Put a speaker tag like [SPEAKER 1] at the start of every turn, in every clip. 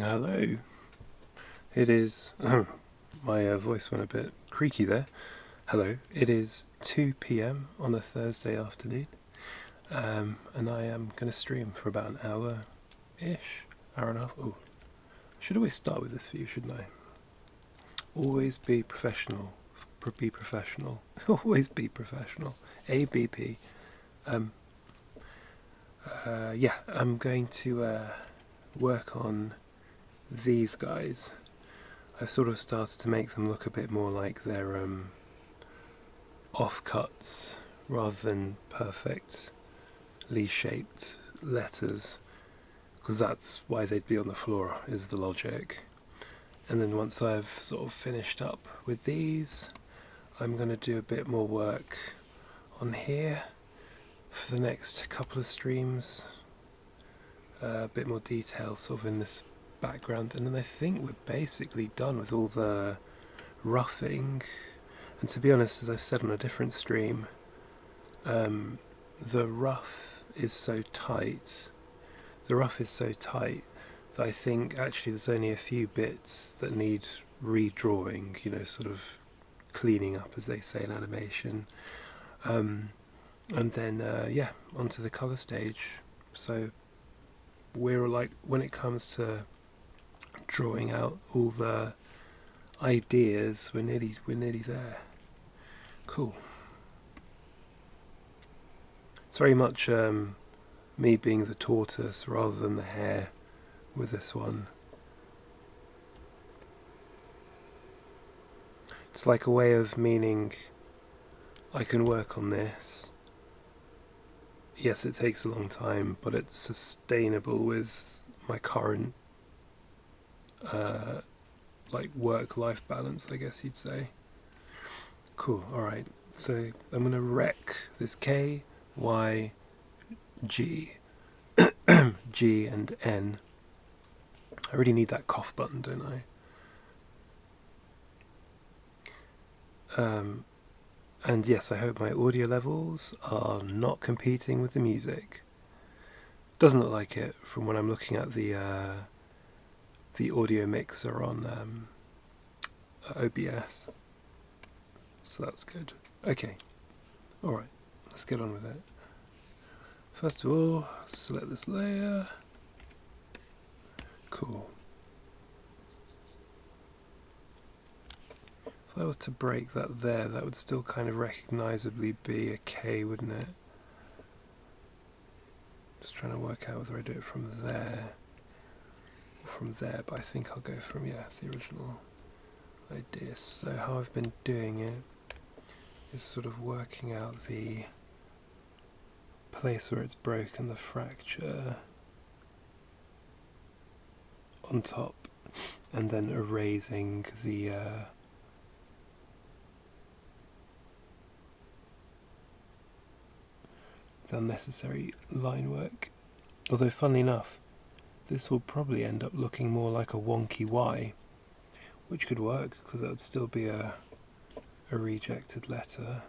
[SPEAKER 1] Hello. It is. My voice went a bit creaky there. Hello. It is 2 p.m. on a Thursday afternoon, and I am going to stream for about an hour ish. Hour and a half. Oh, I should always start with this view, shouldn't I? Always be professional. Be professional. Always be professional. ABP. Um, yeah, I'm going to work on these guys. I've sort of started to make them look a bit more like they're offcuts rather than perfectly shaped letters, because that's why they'd be on the floor, is the logic. And then once I've sort of finished up with these, I'm going to do a bit more work on here for the next couple of streams, a bit more detail sort of in this background, and then I think we're basically done with all the roughing. And to be honest, as I've said on a different stream, the rough is so tight that I think actually there's only a few bits that need redrawing, sort of cleaning up, as they say in animation. And then onto the colour stage. So we're like, when it comes to drawing out all the ideas, we're nearly there. Cool. It's very much me being the tortoise rather than the hare with this one. It's like a way of meaning I can work on this. Yes, it takes a long time, but it's sustainable with my current work-life balance, I guess you'd say. Cool, alright. So I'm going to wreck this K, Y, G, G and N. I really need that cough button, don't I? And yes, I hope my audio levels are not competing with the music. Doesn't look like it from when I'm looking at the audio mixer on OBS. So that's good. Okay, alright, let's get on with it. First of all, select this layer. Cool. If I was to break that there, that would still kind of recognisably be a K, wouldn't it? Just trying to work out whether I do it from there or from there, but I think I'll go from, the original idea. So how I've been doing it is sort of working out the place where it's broken, the fracture on top, and then erasing the unnecessary line work. Although funnily enough, this will probably end up looking more like a wonky Y, which could work because that would still be a rejected letter.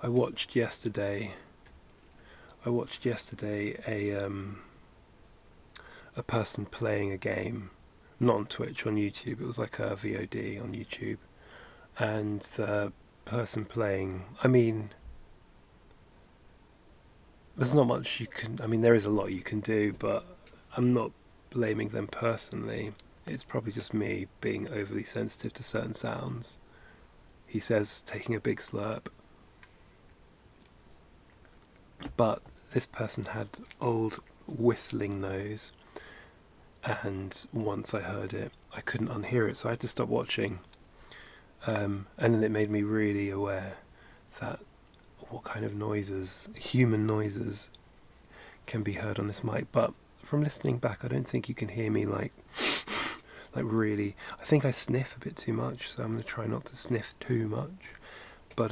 [SPEAKER 1] I watched yesterday a person playing a game, not on Twitch, on YouTube. It was like a VOD on YouTube, and the person playing, there's not much you can, there is a lot you can do, but I'm not blaming them personally. It's probably just me being overly sensitive to certain sounds. He says, taking a big slurp. But this person had old whistling nose, and once I heard it, I couldn't unhear it, so I had to stop watching. And then it made me really aware that what kind of noises, human noises, can be heard on this mic. But from listening back, I don't think you can hear me like really. I think I sniff a bit too much, so I'm going to try not to sniff too much. But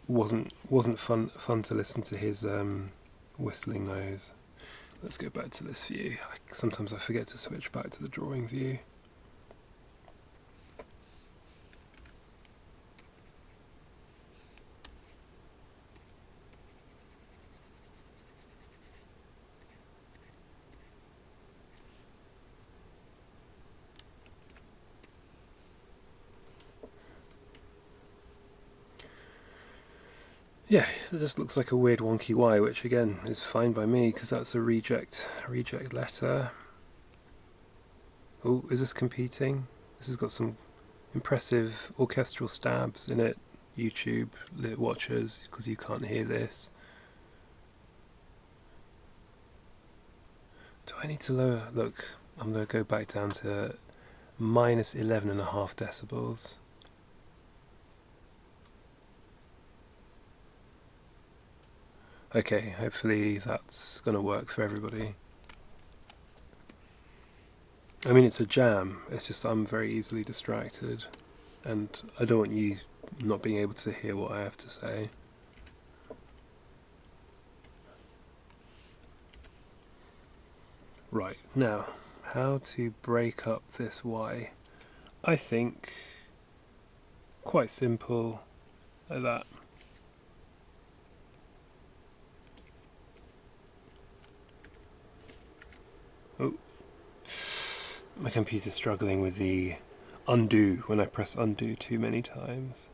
[SPEAKER 1] wasn't fun to listen to his whistling nose. Let's go back to this view. Sometimes I forget to switch back to the drawing view. Yeah, it just looks like a weird wonky Y, which again is fine by me because that's a reject letter. Oh, is this competing? This has got some impressive orchestral stabs in it. YouTube lit watchers, because you can't hear this. Do I need to lower? Look, I'm going to go back down to minus 11.5 decibels. Okay, hopefully that's going to work for everybody. I mean, it's a jam, it's just I'm very easily distracted, and I don't want you not being able to hear what I have to say. Right, now, how to break up this Y? I think quite simple, like that. Oh, my computer's struggling with the undo when I press undo too many times.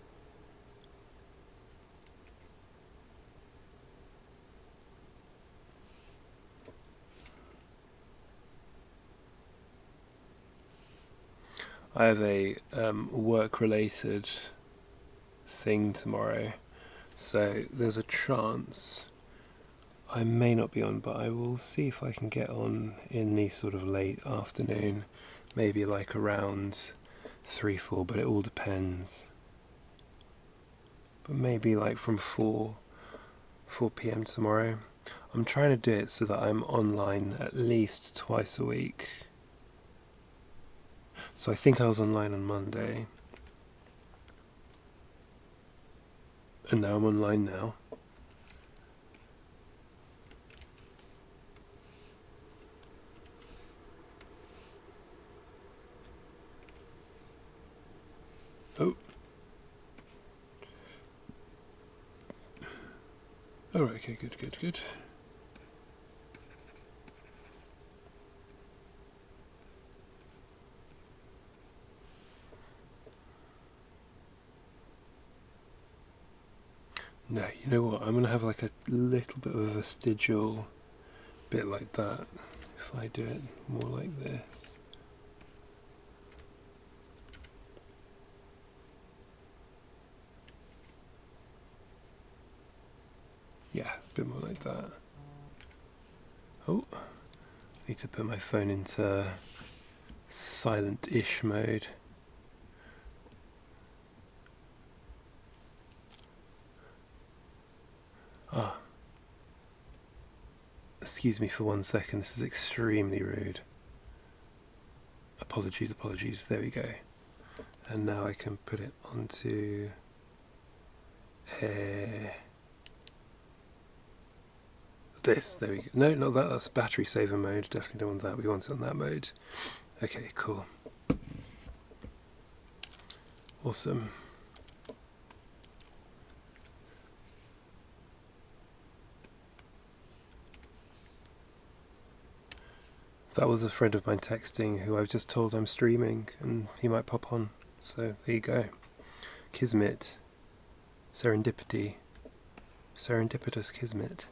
[SPEAKER 1] I have a work-related thing tomorrow, so there's a chance I may not be on, but I will see if I can get on in the sort of late afternoon, maybe like around 3-4, but it all depends. But maybe like from 4 p.m. tomorrow. I'm trying to do it so that I'm online at least twice a week. So I think I was online on Monday. And now I'm online now. Oh. Alright, okay, good. No, you know what? I'm going to have like a little bit of a vestigial bit like that if I do it more like this. Yeah, a bit more like that. Oh, I need to put my phone into silent-ish mode. Ah. Excuse me for 1 second, this is extremely rude. Apologies, there we go. And now I can put it onto this, there we go. No, not that, that's battery saver mode, definitely don't want that, we want it on that mode. Okay, cool. Awesome. That was a friend of mine texting who I've just told I'm streaming and he might pop on. So there you go. Kismet. Serendipity. Serendipitous kismet.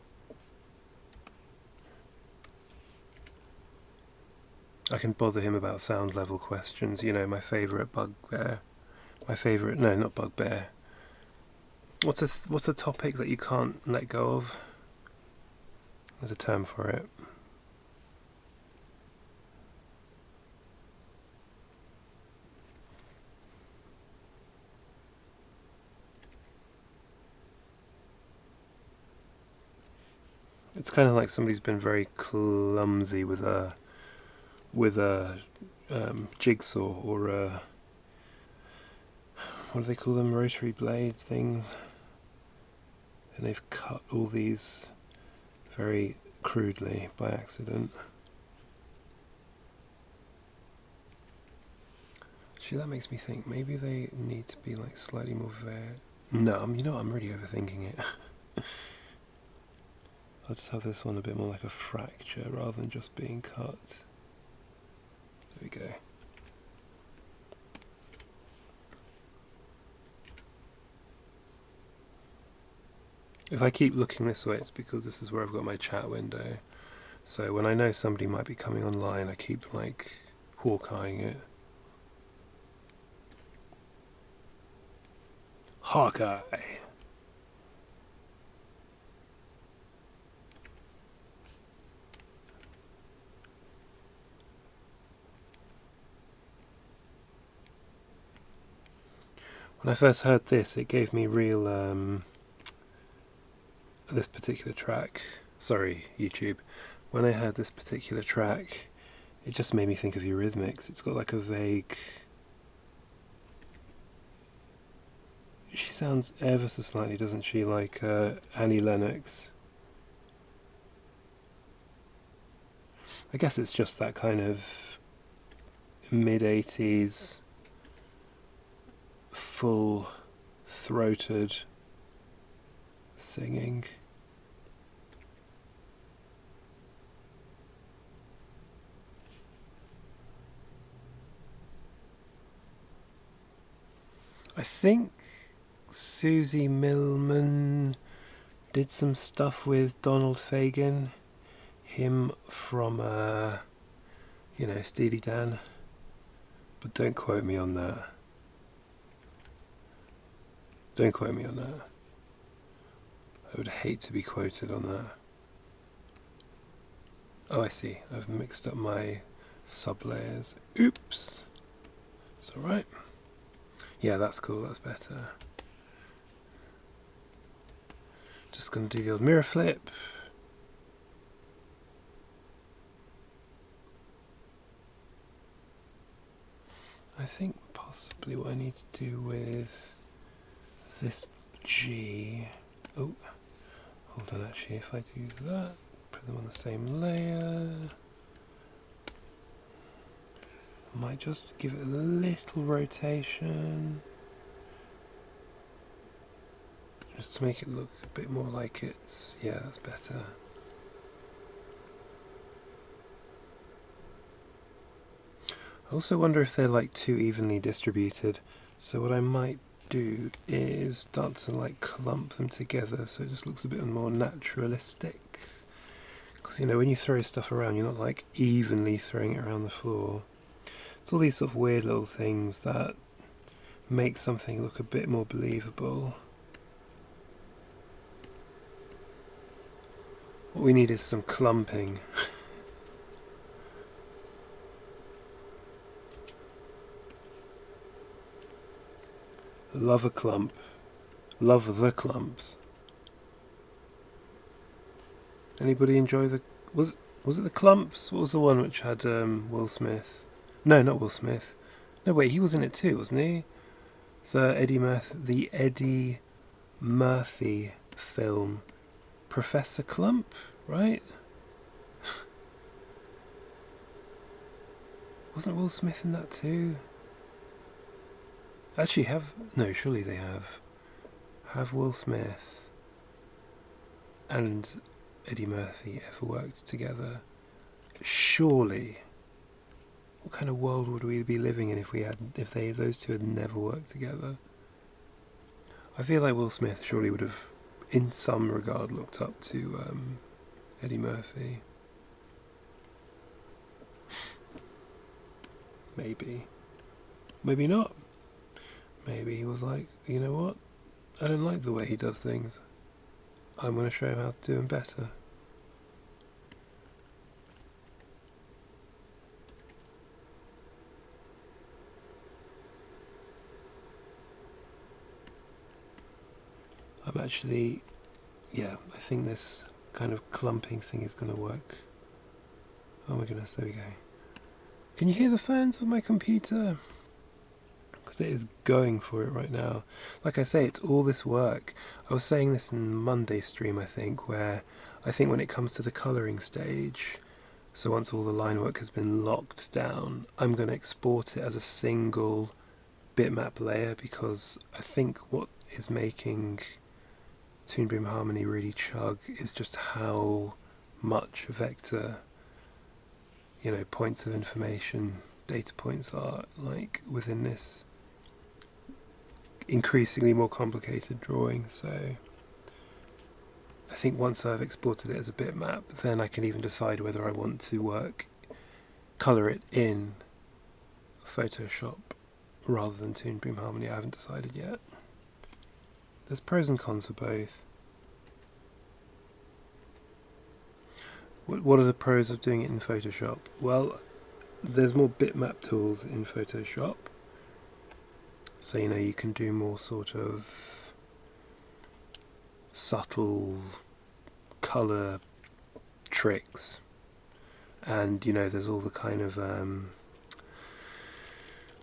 [SPEAKER 1] I can bother him about sound level questions. You know, my favourite bugbear. No, not bugbear. What's a topic that you can't let go of? There's a term for it. It's kind of like somebody's been very clumsy with a jigsaw or a, what do they call them, rotary blade things, and they've cut all these very crudely by accident. Actually, that makes me think maybe they need to be like slightly more No, you know what, I'm really overthinking it. I'll just have this one a bit more like a fracture rather than just being cut. There we go. If I keep looking this way, it's because this is where I've got my chat window. So when I know somebody might be coming online, I keep like hawk-eyeing it. Hawkeye! When I first heard this, it gave me real, this particular track, sorry YouTube, when I heard this particular track, it just made me think of Eurythmics. It's got like a vague, she sounds ever so slightly, doesn't she, like Annie Lennox. I guess it's just that kind of mid-80s full-throated singing. I think Susie Millman did some stuff with Donald Fagen, him from, you know, Steely Dan, but don't quote me on that. Don't quote me on that. I would hate to be quoted on that. Oh, I see. I've mixed up my sub-layers. Oops. It's alright. Yeah, that's cool. That's better. Just going to do the old mirror flip. I think possibly what I need to do with this G. Oh, hold on, actually, if I do that, put them on the same layer. I might just give it a little rotation. Just to make it look a bit more like it's, yeah, that's better. I also wonder if they're like too evenly distributed. So what I might do is start to like clump them together so it just looks a bit more naturalistic. Because, you know, when you throw stuff around, you're not like evenly throwing it around the floor. It's all these sort of weird little things that make something look a bit more believable. What we need is some clumping. Love a clump. Love the clumps. Anybody enjoy the... Was it the clumps? What was the one which had Will Smith? No, not Will Smith. No, wait, he was in it too, wasn't he? The Eddie Murphy film. Professor Clump, right? Wasn't Will Smith in that too? Actually, no, surely they have Will Smith and Eddie Murphy ever worked together? Surely. What kind of world would we be living in if those two had never worked together? I feel like Will Smith surely would have, in some regard, looked up to Eddie Murphy. Maybe. Maybe not. Maybe he was like, you know what? I don't like the way he does things. I'm going to show him how to do them better. I'm actually, yeah, I think this kind of clumping thing is going to work. Oh my goodness, there we go. Can you hear the fans of my computer? Because it is going for it right now. Like I say, it's all this work. I was saying this in Monday's stream, I think, where I think when it comes to the colouring stage, so once all the line work has been locked down, I'm going to export it as a single bitmap layer, because I think what is making Toon Boom Harmony really chug is just how much vector, you know, points of information, data points are like within this increasingly more complicated drawing. So think once I've exported it as a bitmap, then I can even decide whether I want to colour it in Photoshop rather than Toon Boom Harmony. I haven't decided yet. There's pros and cons for both. What are the pros of doing it in Photoshop? Well, there's more bitmap tools in Photoshop. So, you know, you can do more sort of subtle colour tricks. And, you know, there's all the kind of,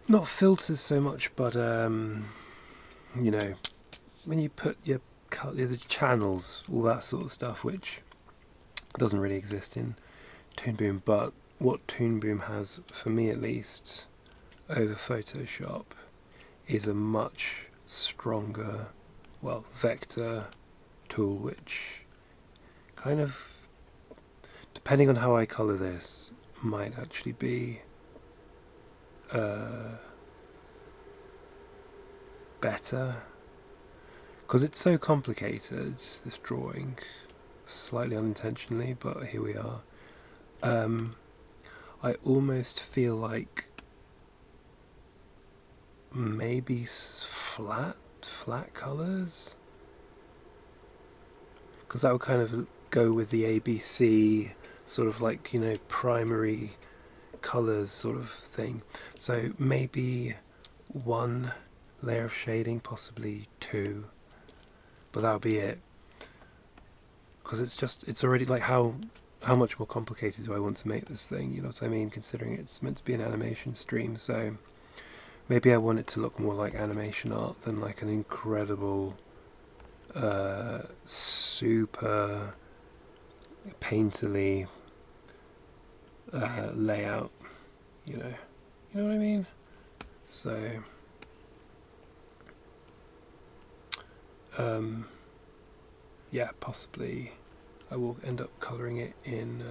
[SPEAKER 1] not filters so much, but, you know, when you put your the channels, all that sort of stuff, which doesn't really exist in Toon Boom, but what Toon Boom has, for me at least, over Photoshop, is a much stronger, well, vector tool, which kind of, depending on how I colour this, might actually be better. Because it's so complicated, this drawing, slightly unintentionally, but here we are. I almost feel like maybe flat colours, because that would kind of go with the ABC sort of like, you know, primary colours sort of thing. So maybe one layer of shading, possibly two, but that'll be it. Because it's already like how much more complicated do I want to make this thing, you know what I mean, considering it's meant to be an animation stream. So maybe I want it to look more like animation art than like an incredible super painterly layout, you know what I mean. So yeah, possibly I will end up colouring it in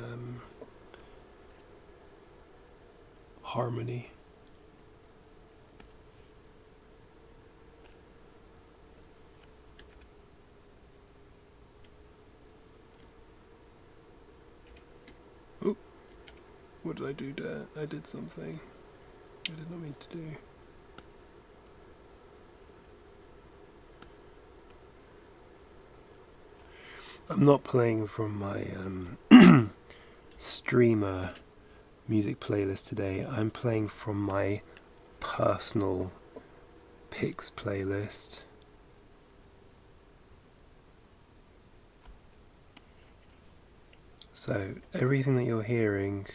[SPEAKER 1] Harmony. Oh, what did I do there? I did something I did not mean to do. I'm not playing from my streamer music playlist today. I'm playing from my personal picks playlist. So everything that you're hearing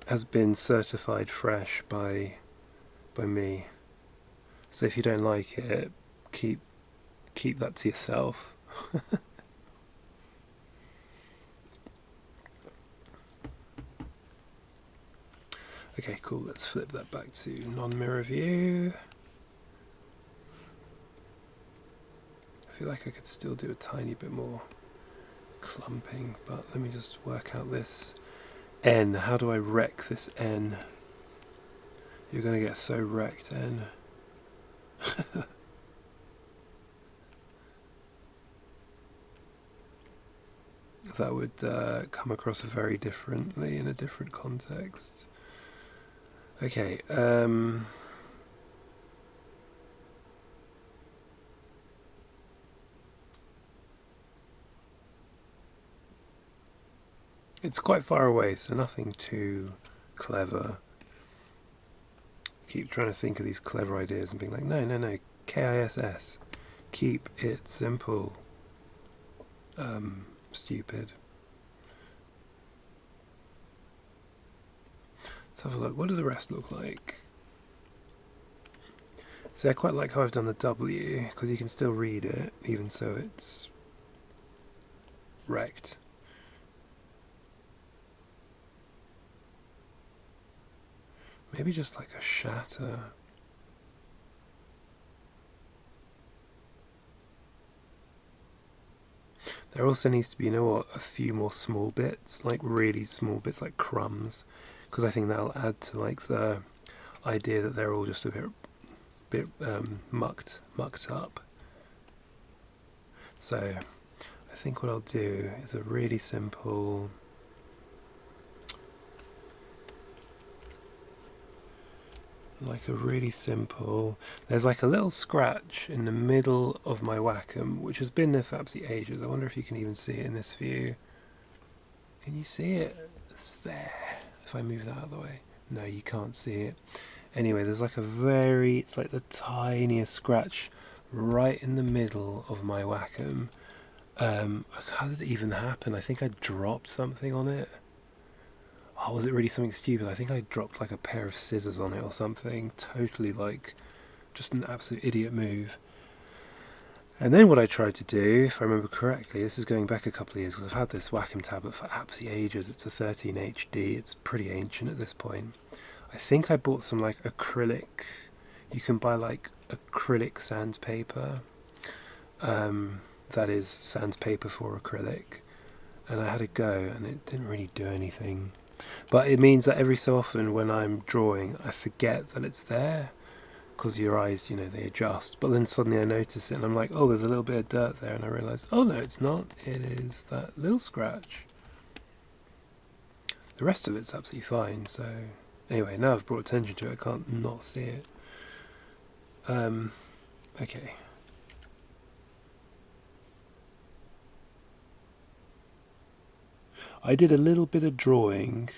[SPEAKER 1] has been certified fresh by me. So if you don't like it, keep that to yourself. Okay, cool, let's flip that back to non-mirror view. I feel like I could still do a tiny bit more clumping, but let me just work out this N. How do I wreck this N? You're going to get so wrecked, N. That would come across very differently in a different context. Okay, it's quite far away, so nothing too clever. I keep trying to think of these clever ideas and being like, no, KISS. Keep it simple. Stupid. Let's have a look. What do the rest look like? See, I quite like how I've done the W, because you can still read it, even so it's wrecked. Maybe just like a shatter. There also needs to be, you know what, a few more small bits, like really small bits, like crumbs, because I think that'll add to like the idea that they're all just a bit mucked up. So I I think what I'll do is a really simple... There's like a little scratch in the middle of my Wacom, which has been there for absolutely ages. I wonder if you can even see it in this view. Can you see it? It's there. If I move that out of the way. No, you can't see it. Anyway, there's like it's like the tiniest scratch right in the middle of my Wacom. How did it even happen? I think I dropped something on it. Oh, was it really something stupid? I think I dropped like a pair of scissors on it or something. Totally like just an absolute idiot move. And then what I tried to do, if I remember correctly, this is going back a couple of years because I've had this Wacom tablet for absolutely ages. It's a 13 HD. It's pretty ancient at this point. I think I bought some like acrylic. You can buy like acrylic sandpaper. That is sandpaper for acrylic. And I had a go and it didn't really do anything. But it means that every so often when I'm drawing, I forget that it's there. Because your eyes, you know, they adjust. But then suddenly I notice it and I'm like, oh, there's a little bit of dirt there. And I realise, oh no, it's not. It is that little scratch. The rest of it's absolutely fine. So anyway, now I've brought attention to it, I can't not see it. Okay. I did a little bit of drawing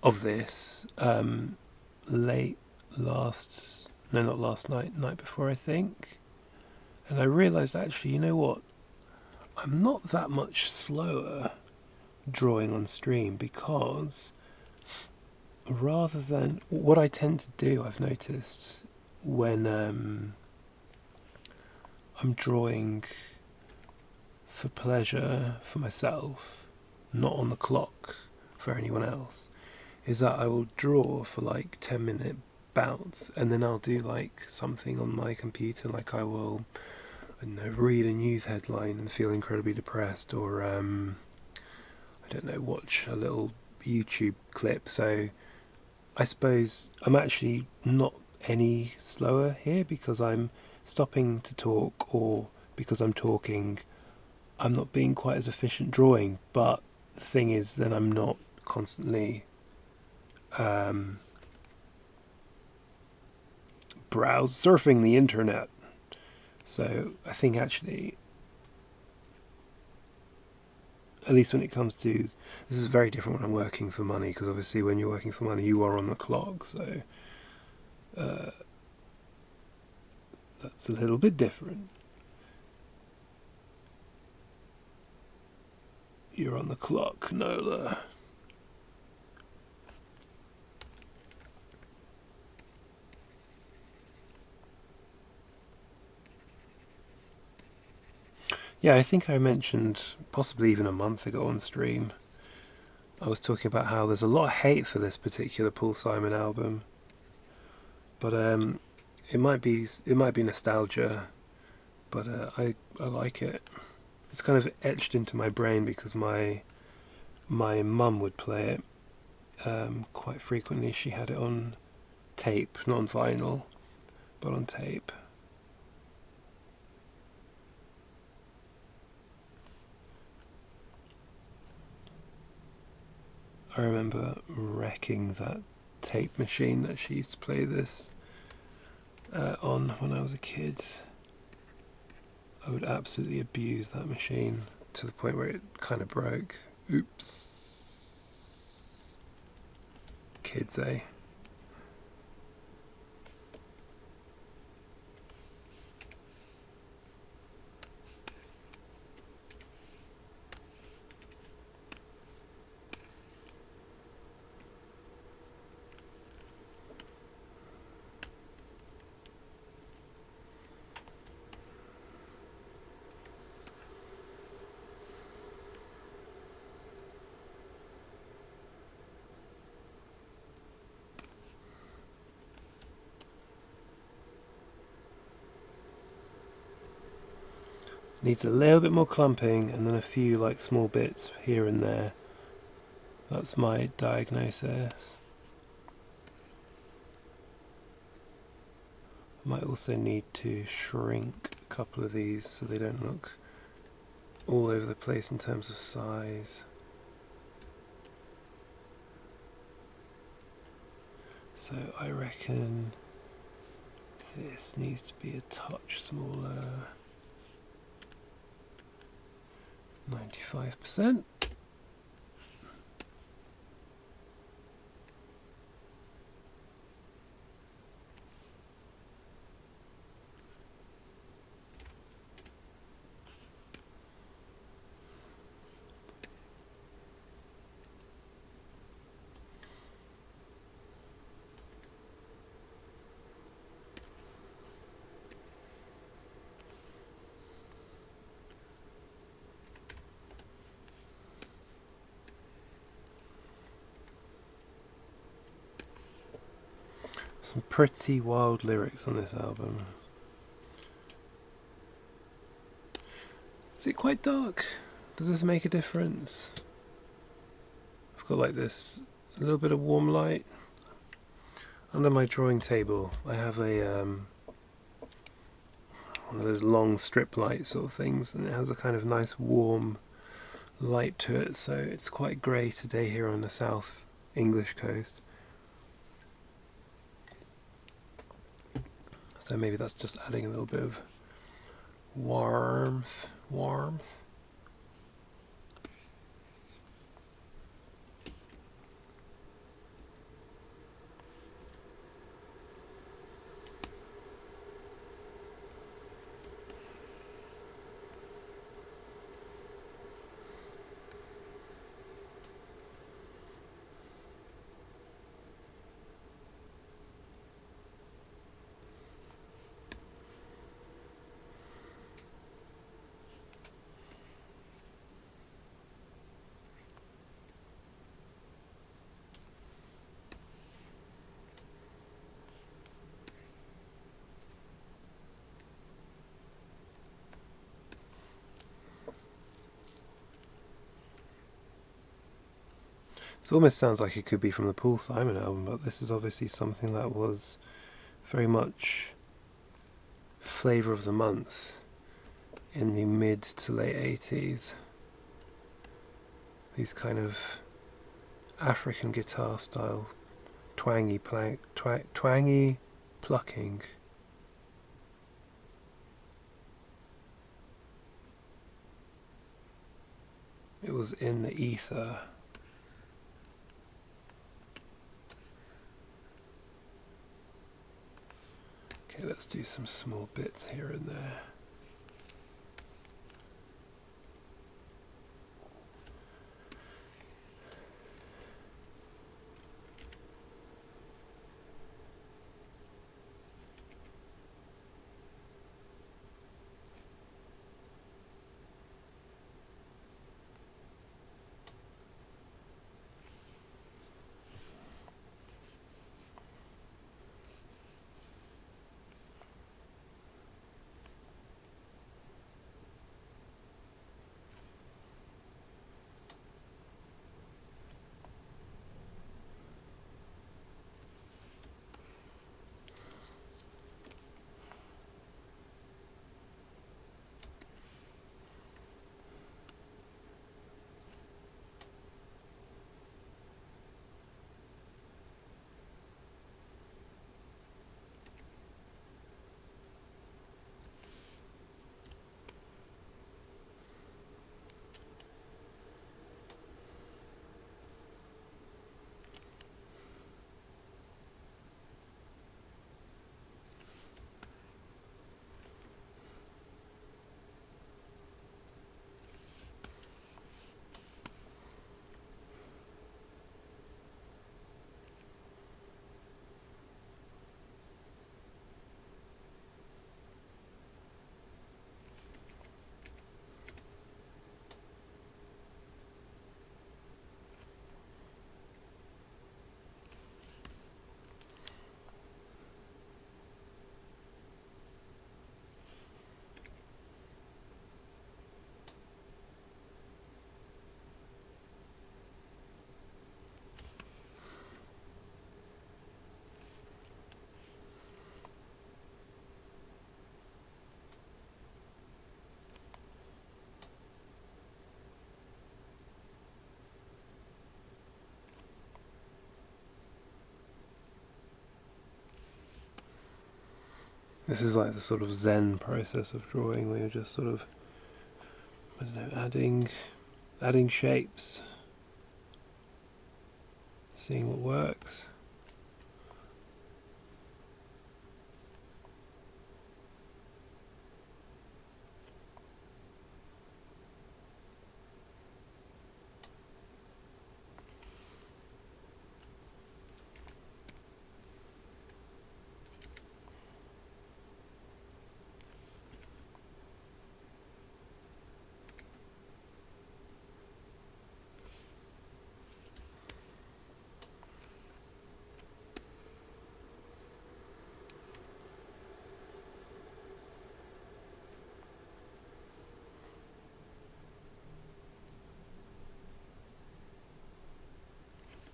[SPEAKER 1] of this not last night, night before I think. And I realised actually, you know what? I'm not that much slower drawing on stream because rather than what I tend to do, I've noticed when I'm drawing for pleasure for myself, not on the clock for anyone else, is that I will draw for like 10-minute bouts and then I'll do like something on my computer, like I will, I don't know, read a news headline and feel incredibly depressed, or I don't know, watch a little YouTube clip. So I suppose I'm actually not any slower here because I'm stopping to talk, or because I'm talking I'm not being quite as efficient drawing. But the thing is, then I'm not constantly surfing the internet. So I think actually, at least when it comes to, this is very different when I'm working for money, because obviously when you're working for money you are on the clock, so that's a little bit different. You're on the clock, Nola. Yeah, I think I mentioned, possibly even a month ago on stream, I was talking about how there's a lot of hate for this particular Paul Simon album, but it might be nostalgia, but I like it. It's kind of etched into my brain because my mum would play it quite frequently. She had it on tape, not on vinyl, but on tape. I remember wrecking that tape machine that she used to play this on when I was a kid. I would absolutely abuse that machine to the point where it kind of broke. Oops. Kids, eh? Needs a little bit more clumping and then a few like small bits here and there. That's my diagnosis. I might also need to shrink a couple of these so they don't look all over the place in terms of size. So I reckon this needs to be a touch smaller. 95%. Some pretty wild lyrics on this album. Is it quite dark? Does this make a difference? I've got like this, a little bit of warm light. Under my drawing table I have a one of those long strip light sort of things, and it has a kind of nice warm light to it, so it's quite grey today here on the South English coast. So maybe that's just adding a little bit of warmth. It almost sounds like it could be from the Paul Simon album, but this is obviously something that was very much flavour of the month in the mid to late 80s. These kind of African guitar style twangy plucking. It was in the ether. Okay, let's do some small bits here and there. This is like the sort of Zen process of drawing where you're just sort of, I don't know, adding shapes, seeing what works.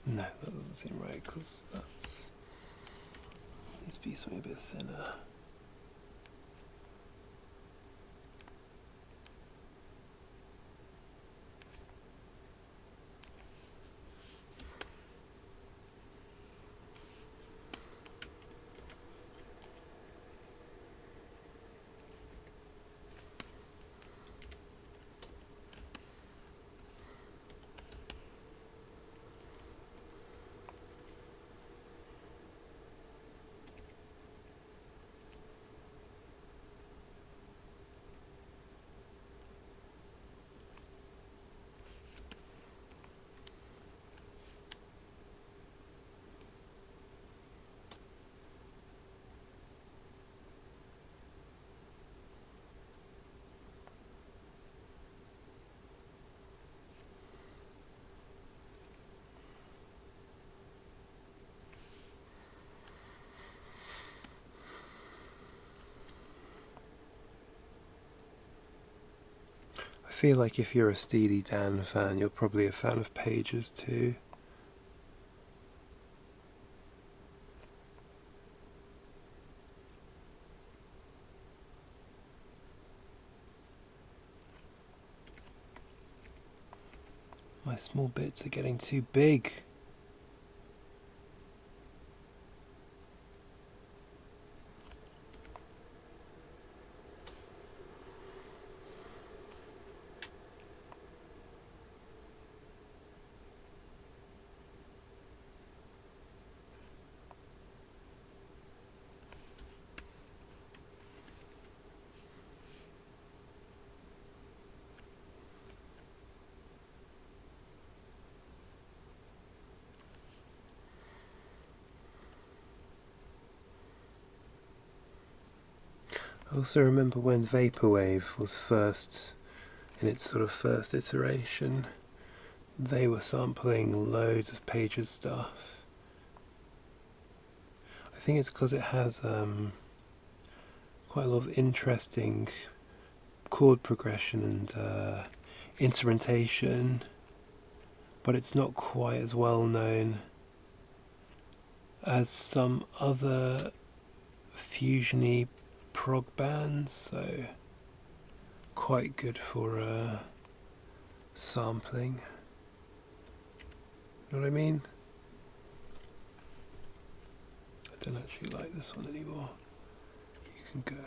[SPEAKER 1] No, that doesn't seem right because that's needs to be something a bit thinner. I feel like if you're a Steely Dan fan, you're probably a fan of pages too. My small bits are getting too big. I also remember when Vaporwave was first, in its sort of first iteration, they were sampling loads of pages stuff. I think it's because it has quite a lot of interesting chord progression and instrumentation, but it's not quite as well known as some other fusiony prog bands, so quite good for sampling. You know what I mean? I don't actually like this one anymore. You can go.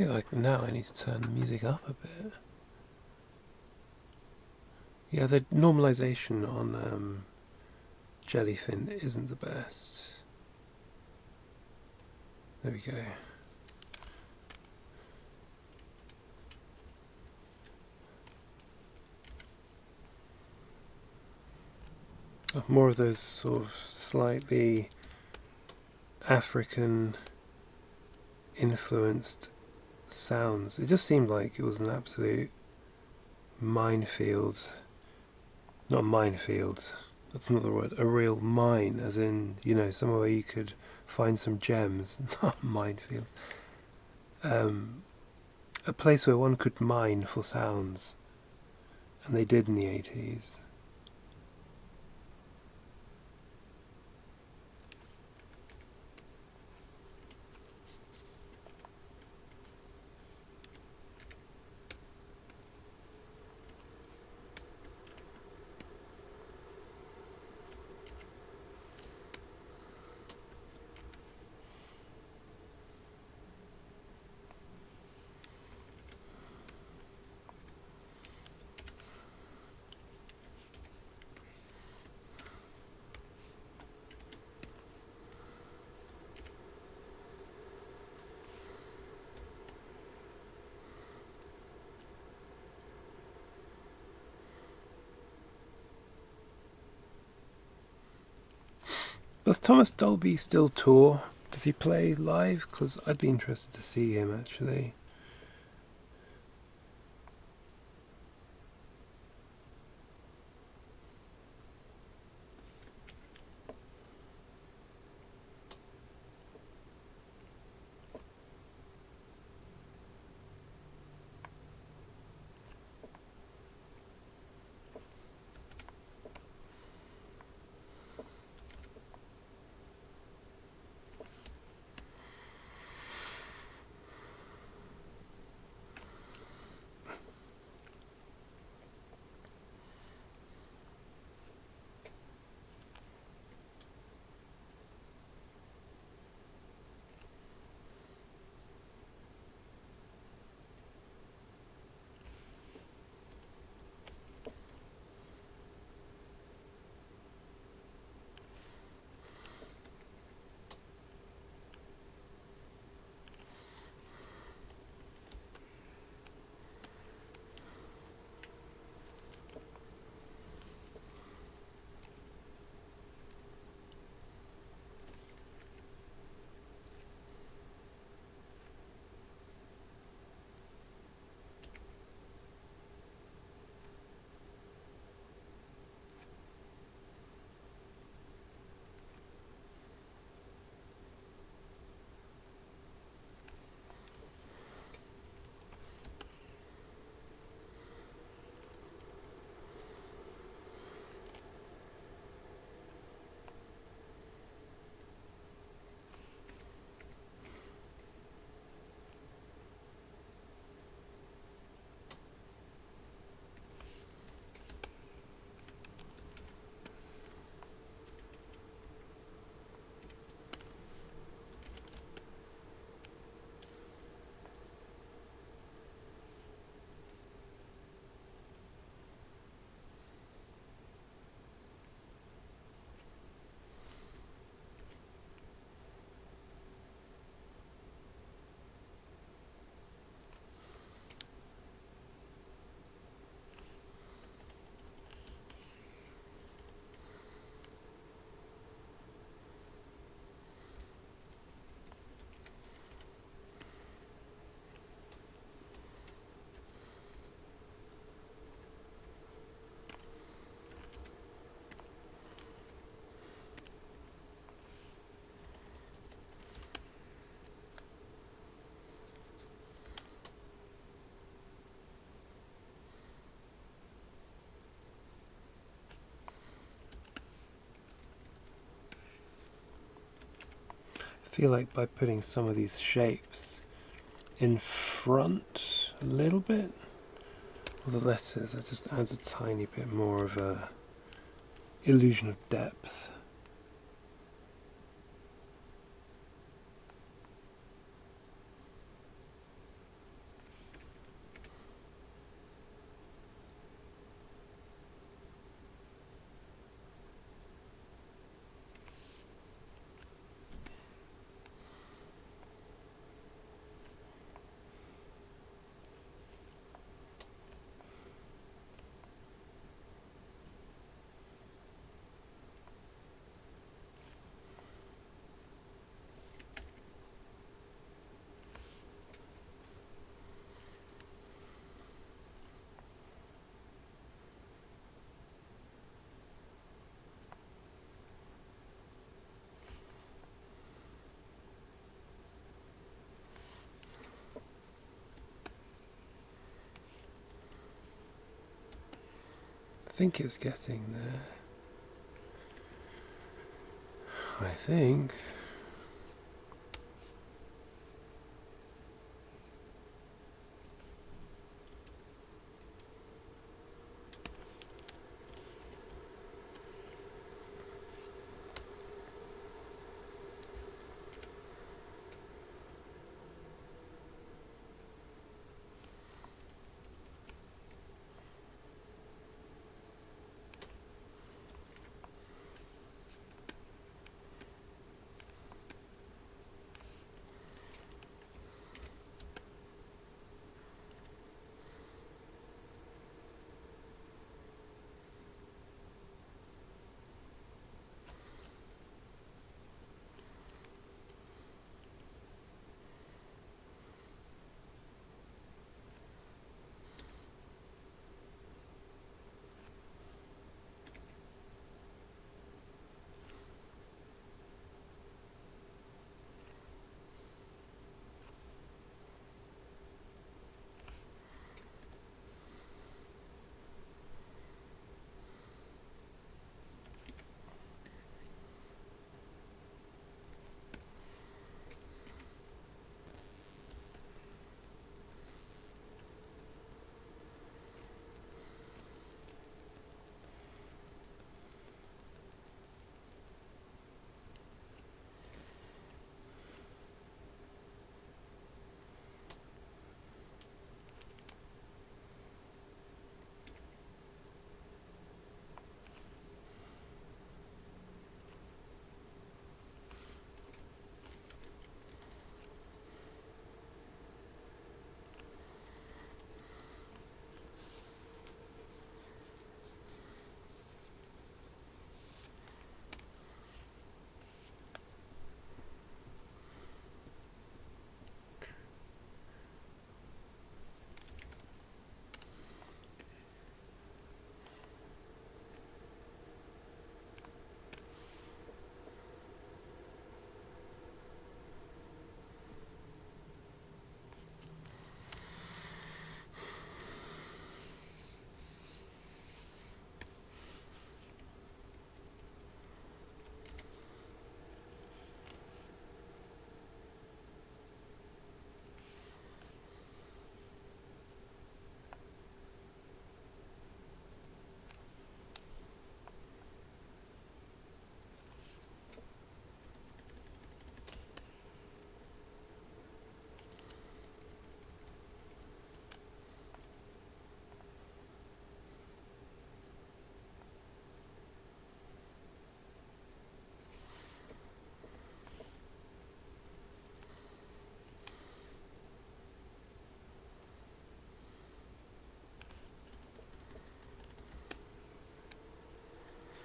[SPEAKER 1] feel like now I need to turn the music up a bit. Yeah, the normalization on Jellyfin isn't the best. There we go. More of those sort of slightly African influenced sounds. It just seemed like it was an absolute minefield. Not a minefield, that's not the word. A real mine, as in, you know, somewhere where you could find some gems. Not a minefield. A place where one could mine for sounds. And they did in the 80s. Does Thomas Dolby still tour? Does he play live? Because I'd be interested to see him actually. I feel like by putting some of these shapes in front a little bit of the letters, it just adds a tiny bit more of a illusion of depth. think it's getting there. I think.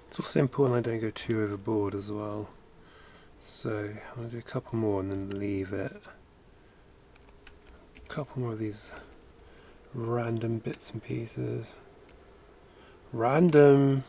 [SPEAKER 1] It's all simple and I don't go too overboard as well. So I'm going to do a couple more and then leave it. A couple more of these random bits and pieces. Random!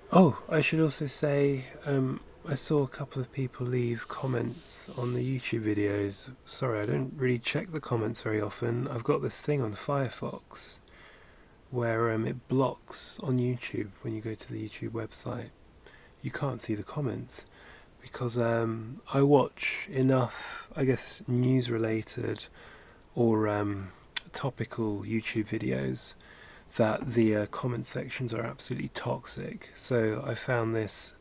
[SPEAKER 1] Oh, I should also say, I saw a couple of people leave comments on the YouTube videos. Sorry, I don't really check the comments very often. I've got this thing on Firefox where it blocks on YouTube when you go to the YouTube website. You can't see the comments because I watch enough, I guess, news-related or topical YouTube videos that the comment sections are absolutely toxic. So I found this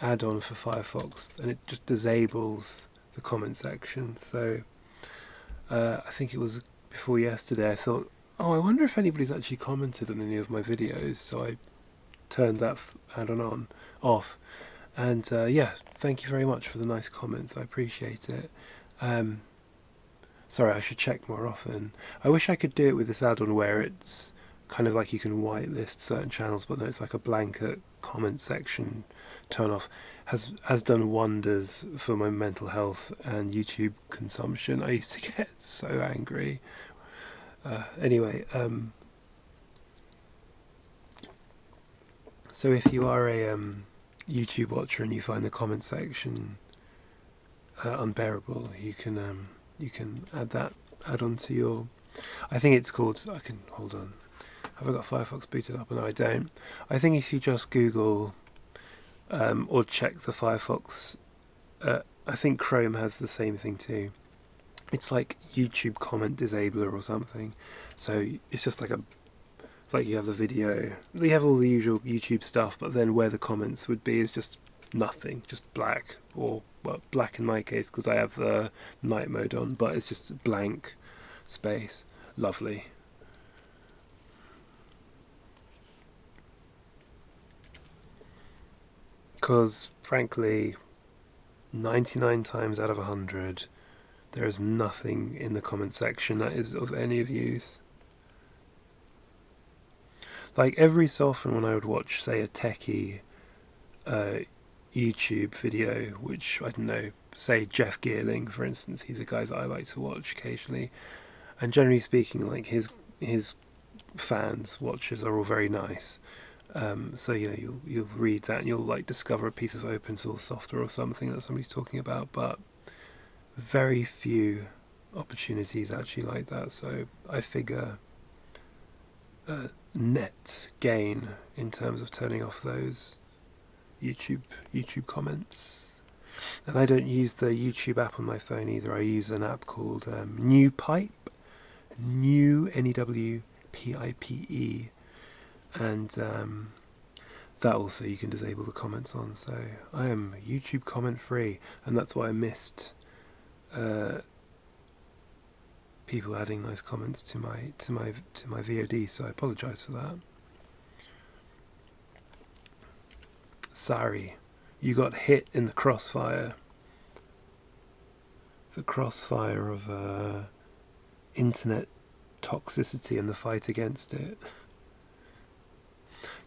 [SPEAKER 1] add-on for Firefox and it just disables the comment section. So I think it was before yesterday I thought, oh, I wonder if anybody's actually commented on any of my videos. So I turned that add-on off. And yeah, thank you very much for the nice comments. I appreciate it. Sorry, I should check more often. I wish I could do it with this add-on where it's kind of like you can whitelist certain channels, but no, it's like a blanket comment section turn off. Has done wonders for my mental health and YouTube consumption. I used to get so angry. Anyway, So if you are a YouTube watcher and you find the comment section unbearable, you can add on to your. I think it's called. I can hold on. Have I got Firefox booted up? No, I don't. I think if you just Google or check the Firefox, I think Chrome has the same thing too. It's like YouTube comment disabler or something. So it's just like you have the video, you have all the usual YouTube stuff, but then where the comments would be is just nothing, just black, or well, black in my case because I have the night mode on, but it's just blank space. Lovely. Because frankly, 99 times out of 100, there is nothing in the comment section that is of any of use. Like every so often when I would watch, say, a techie YouTube video, which, I don't know, say Jeff Geerling, for instance, he's a guy that I like to watch occasionally, and generally speaking, like his fans, watchers are all very nice. So you'll read that and you'll like discover a piece of open source software or something that somebody's talking about, but very few opportunities actually like that. So I figure net gain in terms of turning off those YouTube comments. And I don't use the YouTube app on my phone either. I use an app called NewPipe, NewPipe, and that also you can disable the comments on. So I am YouTube comment free, and that's why I missed people adding nice comments to my VOD. So I apologise for that. Sorry, you got hit in the crossfire. The crossfire of internet toxicity and the fight against it.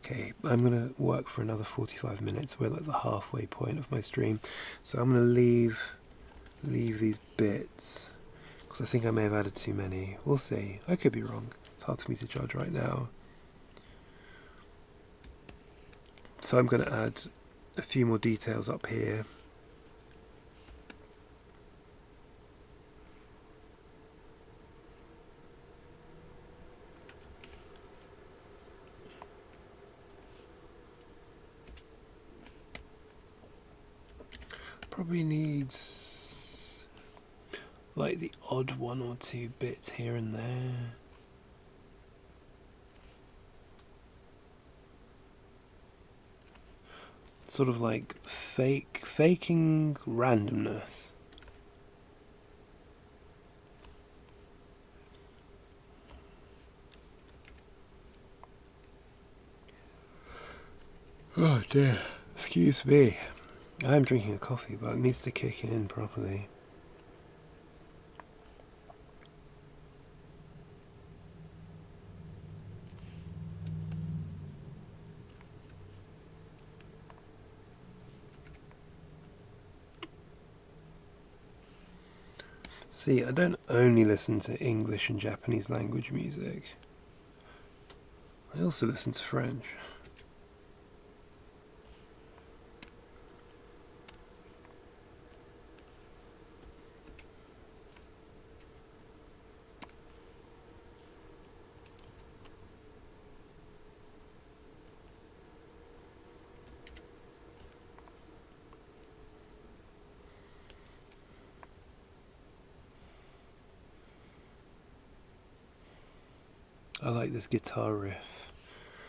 [SPEAKER 1] Okay, I'm going to work for another 45 minutes. We're at the halfway point of my stream. So I'm going to leave these bits, because I think I may have added too many. We'll see. I could be wrong. It's hard for me to judge right now. So I'm going to add a few more details up here. Probably needs like the odd one or two bits here and there. Sort of like faking randomness. Oh dear, excuse me. I am drinking a coffee, but it needs to kick in properly. See, I don't only listen to English and Japanese language music. I also listen to French. I like this guitar riff.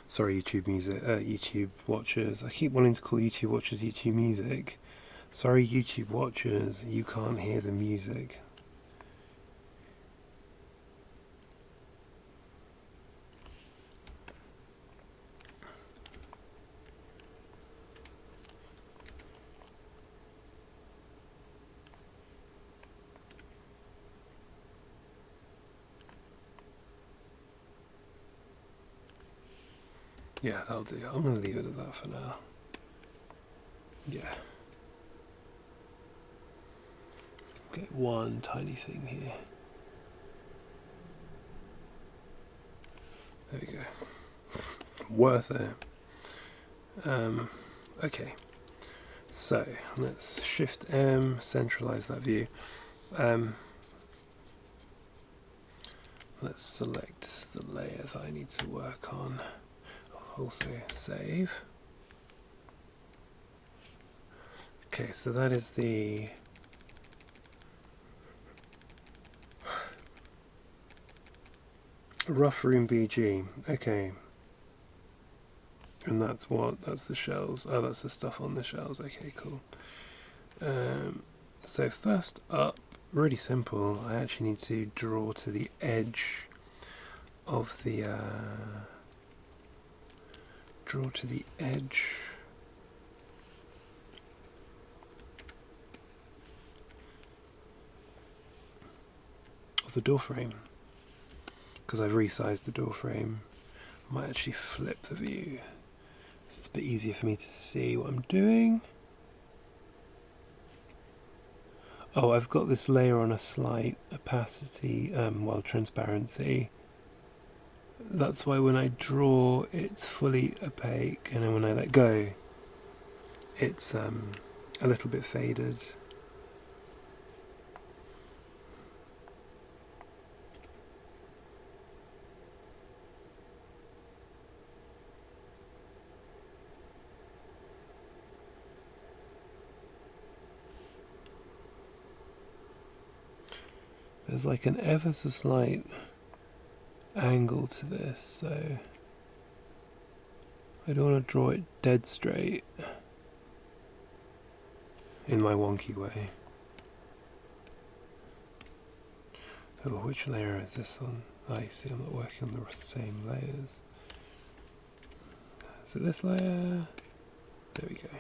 [SPEAKER 1] Sorry, YouTube watchers. I keep wanting to call YouTube watchers YouTube music. Sorry, YouTube watchers, you can't hear the music. Yeah, that'll do. I'm going to leave it at that for now. Yeah. Get one tiny thing here. There we go. Worth it. Okay, so let's Shift M, centralize that view. Let's select the layer that I need to work on. Also save. Okay, so that is the rough room BG. Okay. And that's what? That's the shelves. Oh, that's the stuff on the shelves. Okay, cool. So first up, really simple. I actually need to draw to the edge of the of the door frame, because I've resized the door frame. I might actually flip the view. It's a bit easier for me to see what I'm doing. Oh, I've got this layer on a slight opacity, transparency. That's why when I draw, it's fully opaque, and then when I let go, it's a little bit faded. There's like an ever so slight angle to this, so I don't want to draw it dead straight in my wonky way. Oh, which layer is this on? I see, I'm not working on the same layers. Is it this layer? There we go.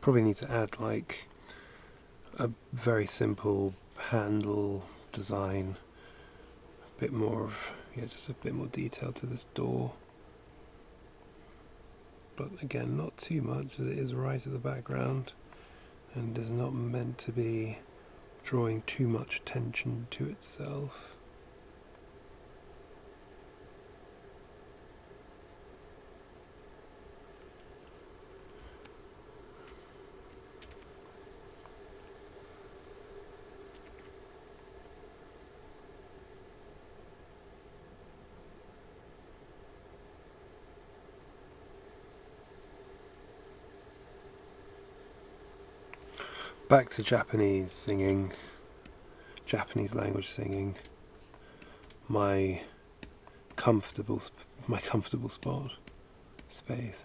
[SPEAKER 1] Probably need to add like a very simple handle design, a bit more of, just a bit more detail to this door. But again, not too much, as it is right at the background and is not meant to be drawing too much attention to itself. Back to Japanese singing, Japanese language singing. My comfortable space.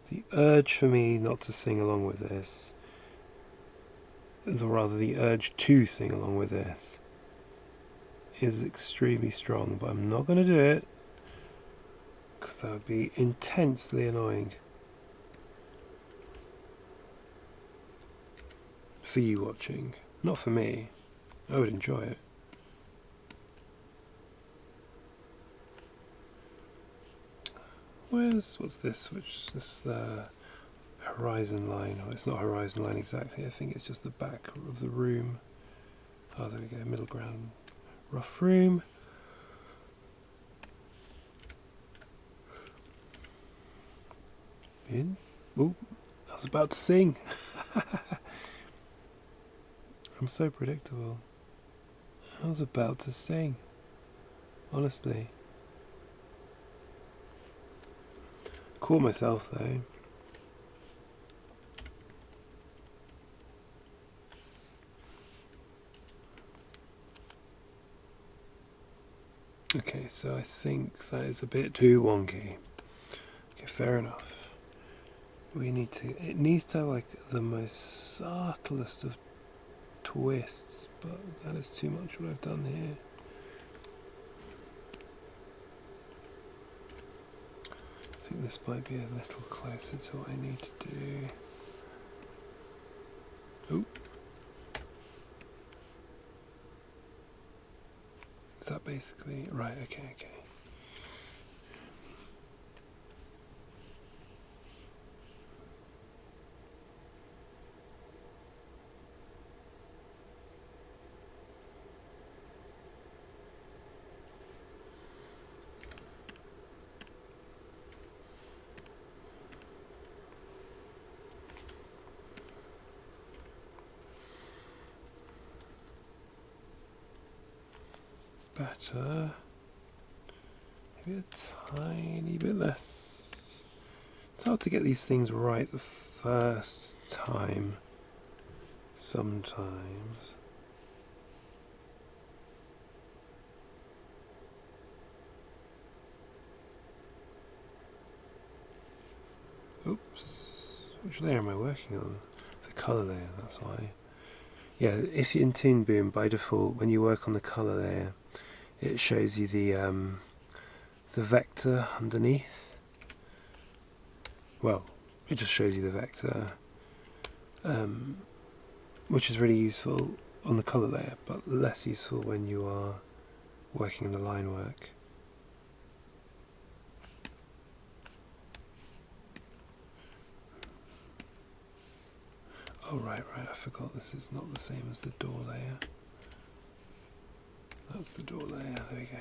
[SPEAKER 1] The urge for me not to sing along with this, or rather the urge to sing along with this, is extremely strong, but I'm not going to do it because that would be intensely annoying for you watching, not for me. I would enjoy it. What's this? This horizon line? Oh, it's not horizon line exactly. I think it's just the back of the room. Oh, there we go. Middle ground, rough room. In. Oh, I was about to sing. I'm so predictable. I was about to sing. Honestly. Caught myself though. Okay, so I think that is a bit too wonky. Okay, fair enough. It needs to have like the most subtlest of twists, but that is too much what I've done here. I think this might be a little closer to what I need to do. Oop. Is that basically right? Okay. Better. Maybe a tiny bit less. It's hard to get these things right the first time. Sometimes. Oops. Which layer am I working on? The colour layer, that's why. Yeah, if you're in Toon Boom, by default, when you work on the colour layer, it shows you the vector underneath. Well, it just shows you the vector, which is really useful on the colour layer, but less useful when you are working in the line work. Oh right, I forgot this is not the same as the door layer. That's the door layer, there we go.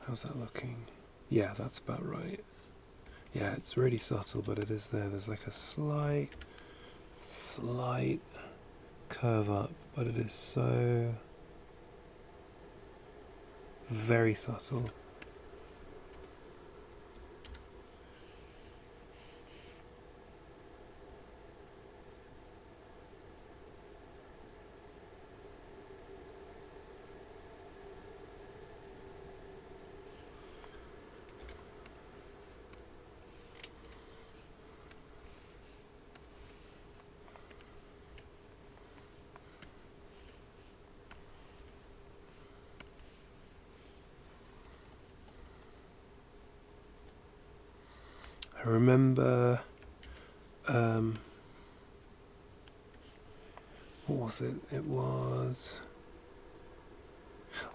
[SPEAKER 1] How's that looking? Yeah, that's about right. Yeah, it's really subtle, but it is there. There's like a slight curve up, but it is so very subtle. I remember, what was it? It was,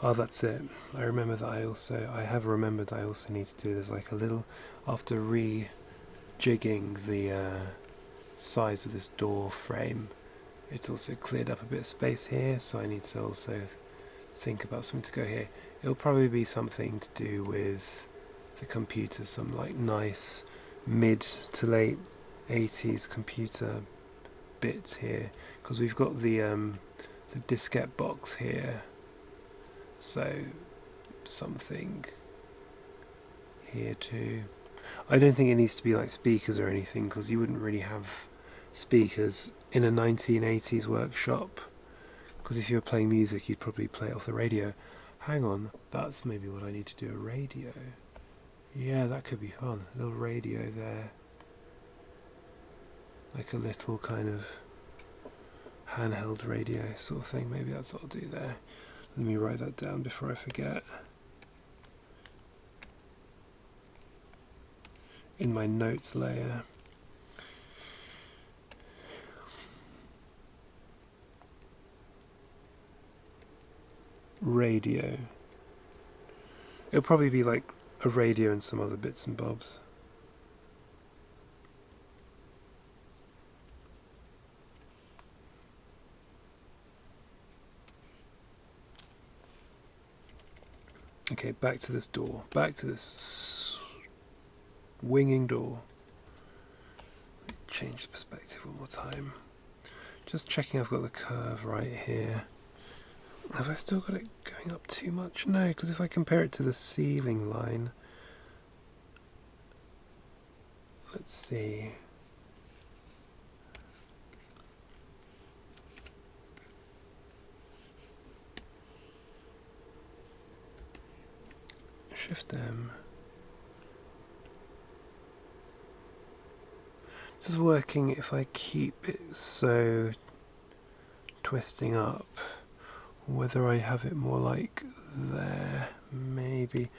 [SPEAKER 1] oh that's it. I remember that I have remembered that I also need to do, there's like a little, after rejigging the size of this door frame, it's also cleared up a bit of space here, so I need to also think about something to go here. It'll probably be something to do with the computer, some like nice mid to late 80s computer bits here, because we've got the diskette box here, so something here too. I don't think it needs to be like speakers or anything, because you wouldn't really have speakers in a 1980s workshop, because if you were playing music you'd probably play it off the radio. Hang on, that's maybe what I need to do, a radio. Yeah, that could be fun. A little radio there. Like a little kind of handheld radio sort of thing. Maybe that's what I'll do there. Let me write that down before I forget. In my notes layer. Radio. It'll probably be like a radio and some other bits and bobs. Okay, back to this door. Back to this winging door. Change the perspective one more time. Just checking I've got the curve right here. Have I still got it going up too much? No, because if I compare it to the ceiling line, let's see. Shift M. Just working if I keep it so twisting up, whether I have it more like there, maybe.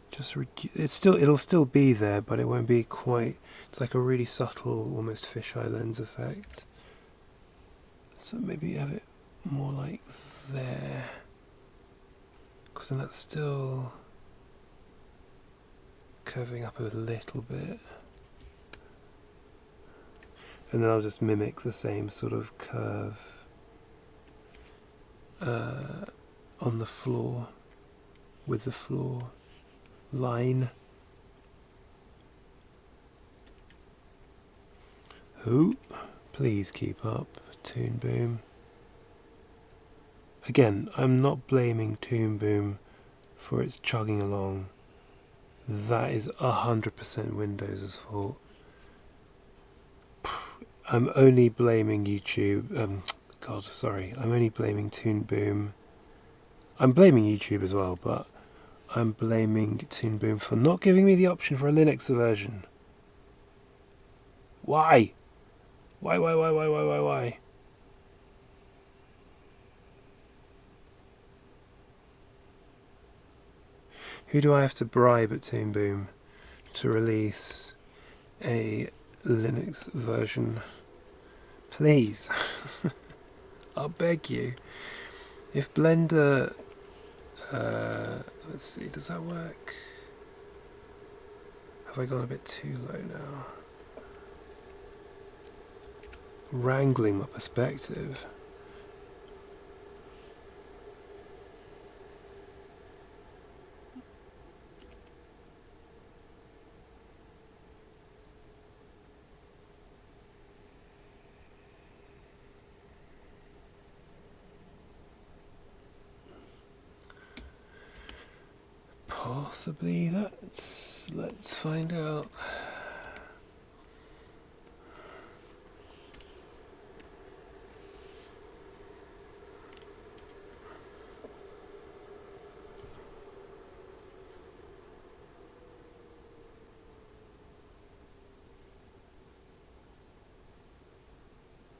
[SPEAKER 1] Just it'll still be there, but it won't be quite. It's like a really subtle, almost fisheye lens effect. So maybe have it more like there, because then that's still curving up a little bit. And then I'll just mimic the same sort of curve on the floor, with the floor line. Ooh, please keep up, Toon Boom. Again, I'm not blaming Toon Boom for its chugging along. That is 100% Windows' fault. I'm only blaming YouTube. I'm only blaming Toon Boom. I'm blaming YouTube as well, but I'm blaming Toon Boom for not giving me the option for a Linux version. Why? Why? Who do I have to bribe at Toon Boom to release a Linux version? Please. I'll beg you. If Blender... let's see, does that work? Have I gone a bit too low now? Wrangling my perspective. Possibly let's find out.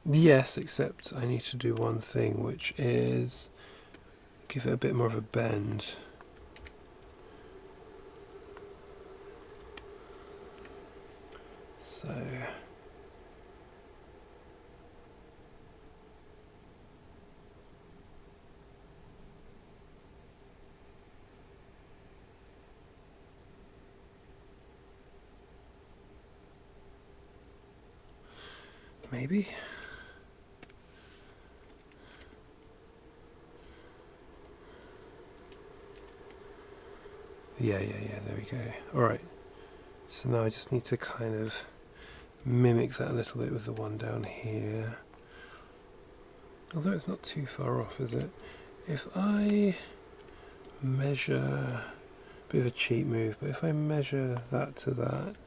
[SPEAKER 1] Yes, except I need to do one thing, which is give it a bit more of a bend. So maybe. Yeah, there we go. Alright, so now I just need to kind of mimic that a little bit with the one down here. Although it's not too far off, is it? If I measure, a bit of a cheat move, but if I measure that to that,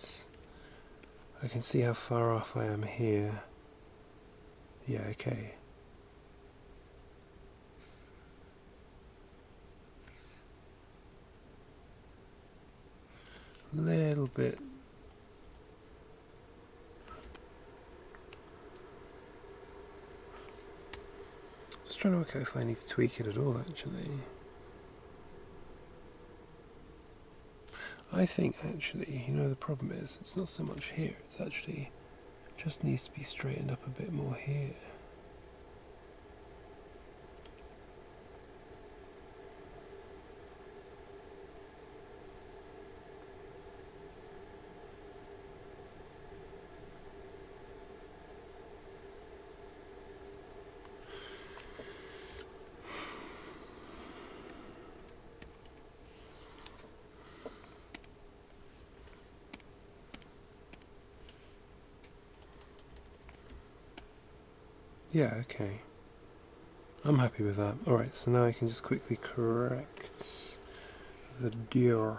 [SPEAKER 1] I can see how far off I am here. Yeah, okay. Little bit. Just trying to work out if I need to tweak it at all, actually. I think actually, the problem is, it's not so much here, it's actually just needs to be straightened up a bit more here. Yeah, okay. I'm happy with that. Alright, so now I can just quickly correct the deer.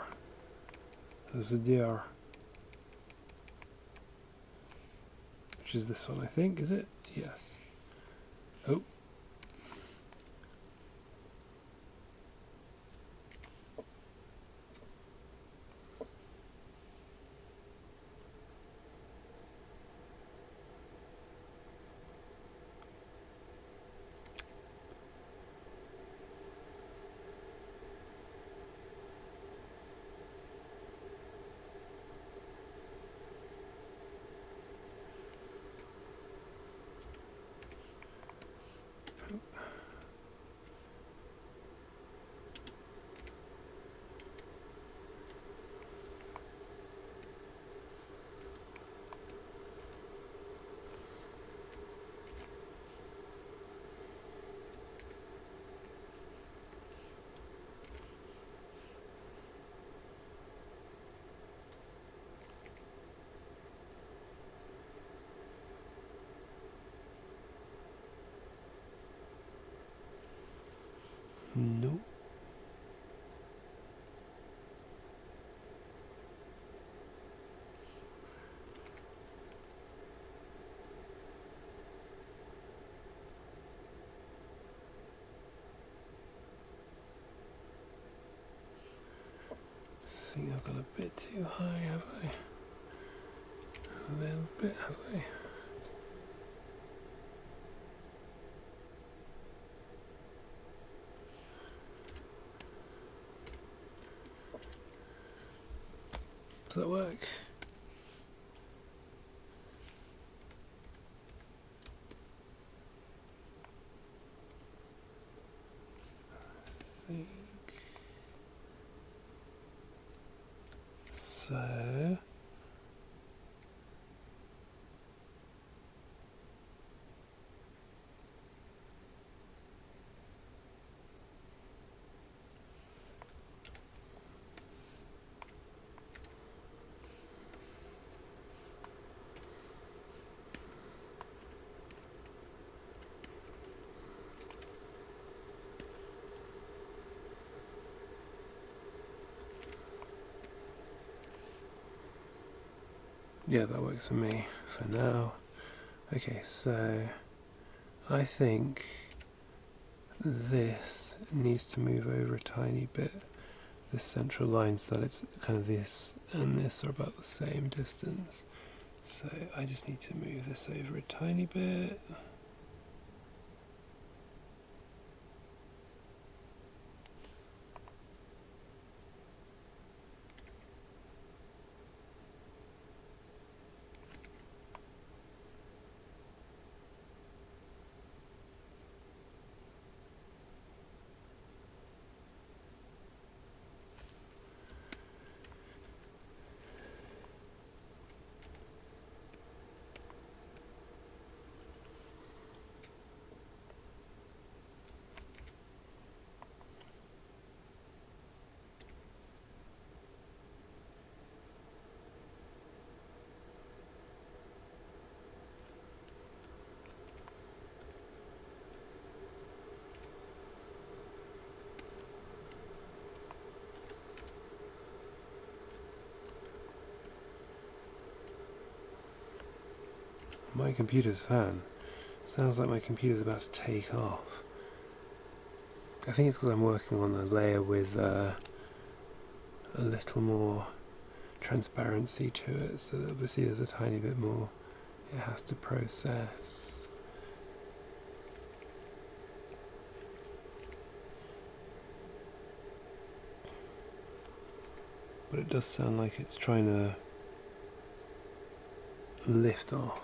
[SPEAKER 1] Which is this one, I think, is it? Yes. Oh. think I've got a bit too high, have I? A little bit, have I? Does that work? I think so. Yeah, that works for me for now. Okay, so I think this needs to move over a tiny bit, this central line, so that it's kind of this and this are about the same distance. So I just need to move this over a tiny bit. My computer's fan. Sounds like my computer's about to take off. I think it's because I'm working on a layer with a little more transparency to it, so that obviously there's a tiny bit more it has to process. But it does sound like it's trying to lift off.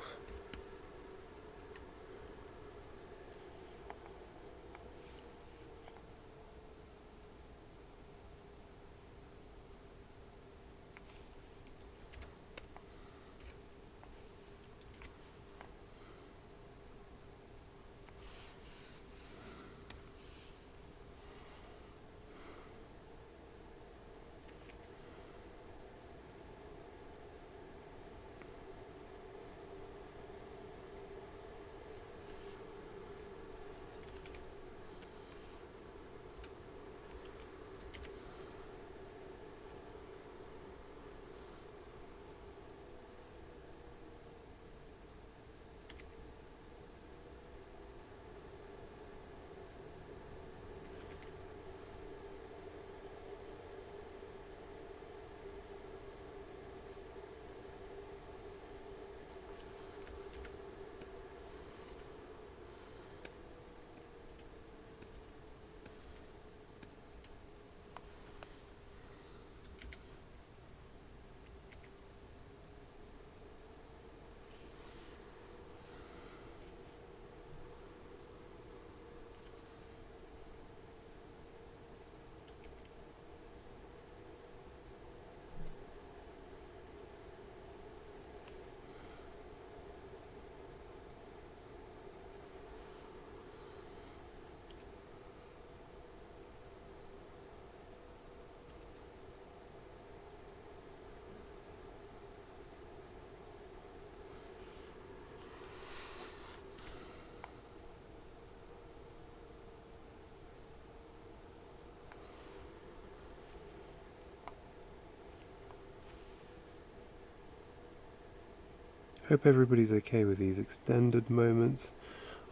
[SPEAKER 1] Hope everybody's okay with these extended moments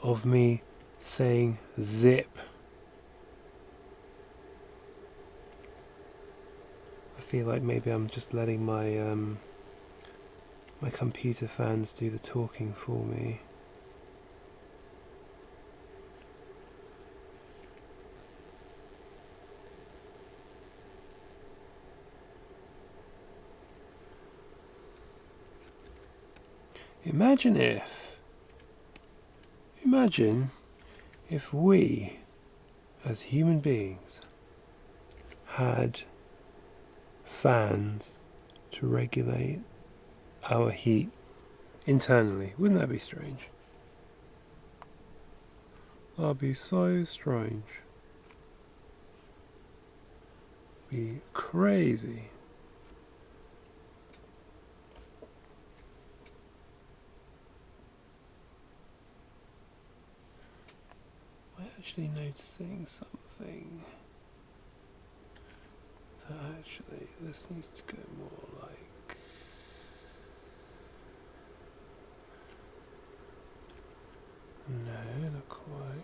[SPEAKER 1] of me saying zip. I feel like maybe I'm just letting my my computer fans do the talking for me. Imagine if we, as human beings, had fans to regulate our heat internally. Wouldn't that be strange? That'd be so strange. Be crazy. I'm actually noticing something. That actually, this needs to go more like... No, not quite.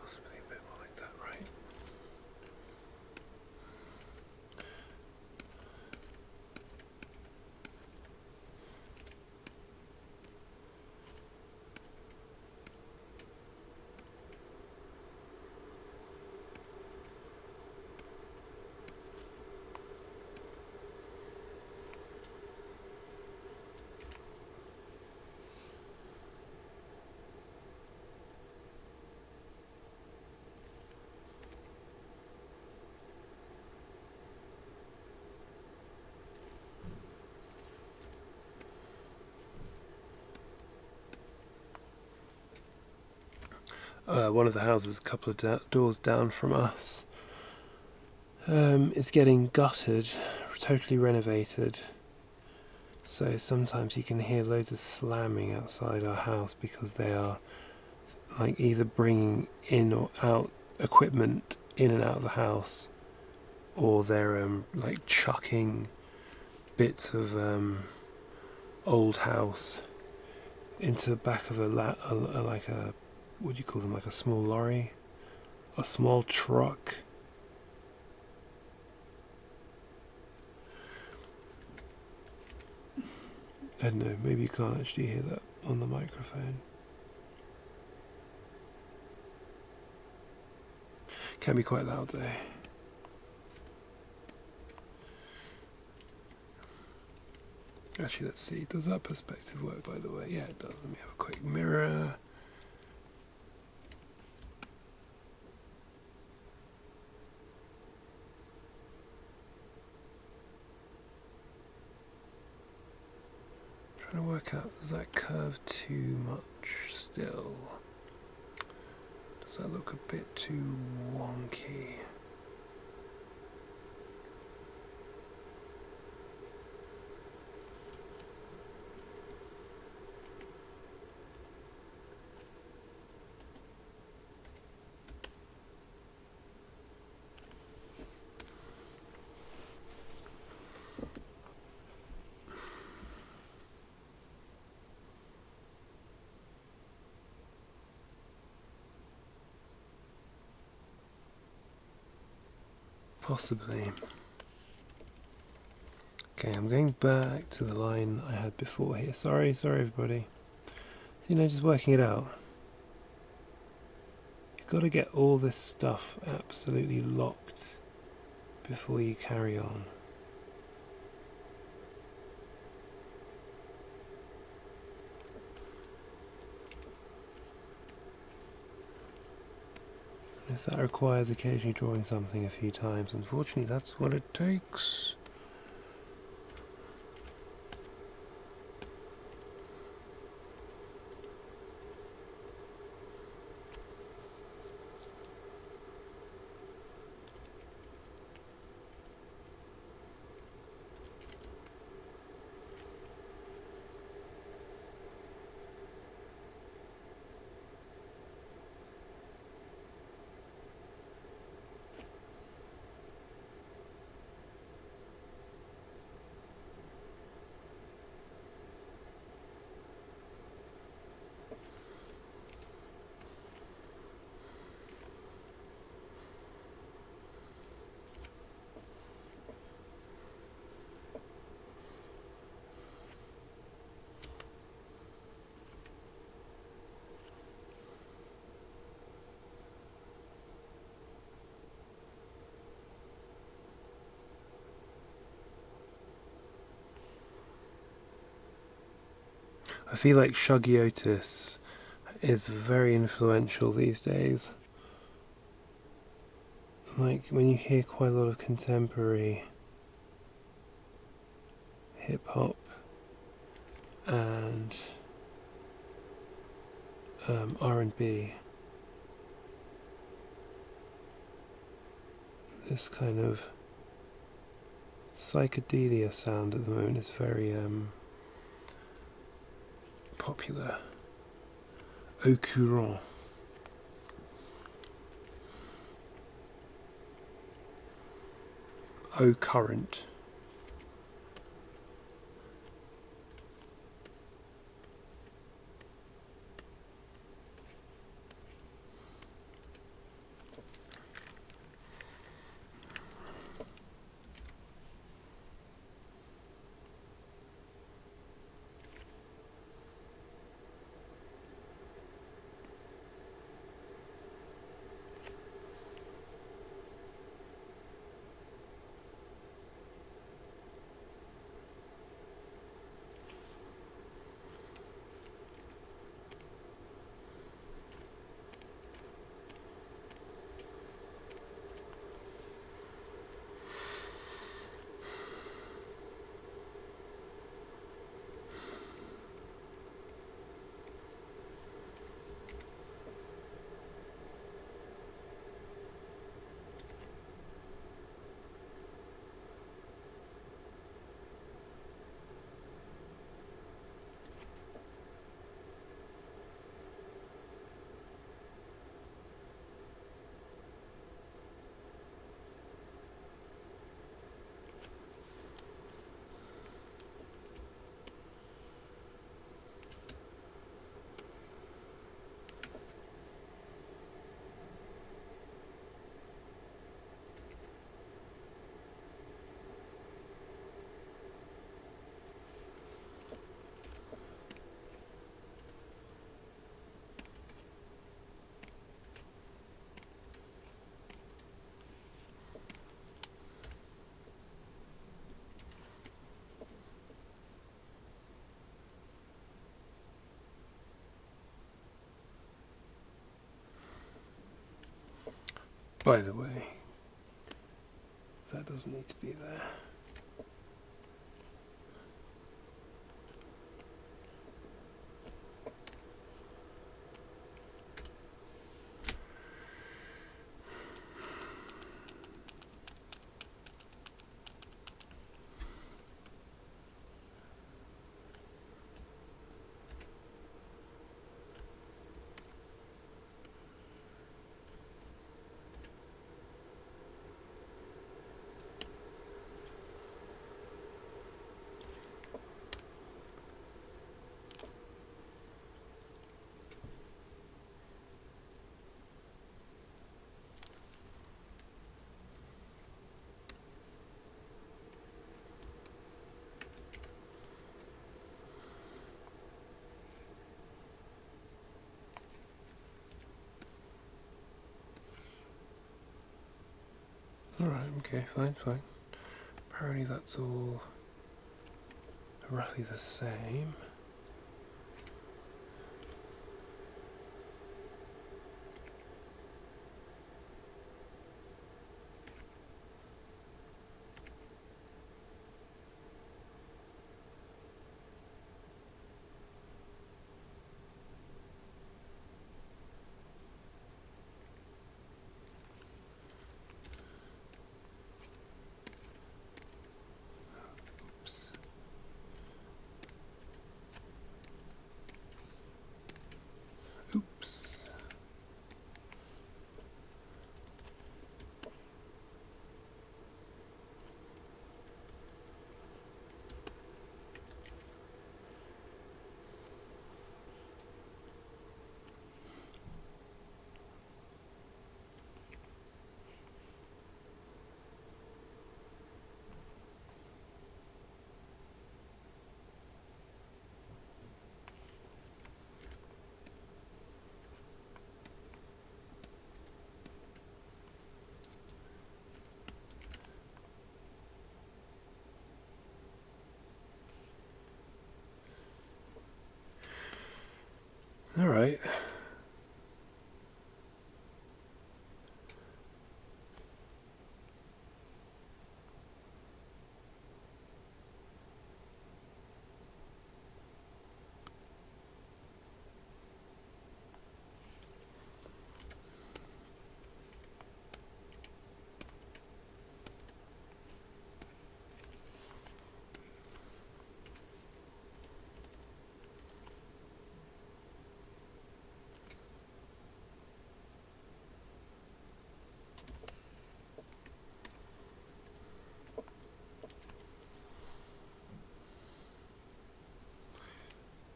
[SPEAKER 1] Possibly a bit more like that, right? One of the houses a couple of doors down from us is getting gutted, totally renovated. So sometimes you can hear loads of slamming outside our house because they are like either bringing in or out equipment in and out of the house, or they're like chucking bits of old house into the back of like a, what do you call them, like a small lorry, a small truck. I don't know, maybe you can't actually hear that on the microphone. Can be quite loud though. Actually, let's see, does that perspective work, by the way? Yeah, it does. Let me have a quick mirror. Trying to work out, does that curve too much still? Does that look a bit too wonky? Possibly. Okay, I'm going back to the line I had before here. Sorry everybody. Just working it out. You've got to get all this stuff absolutely locked before you carry on. If that requires occasionally drawing something a few times, unfortunately that's what it takes. I feel like Shuggy Otis is very influential these days. Like when you hear quite a lot of contemporary hip hop and R&B, this kind of psychedelia sound at the moment is very popular. Au courant. Au current. By the way, that doesn't need to be there. Alright, okay, fine. Apparently that's all roughly the same. Right.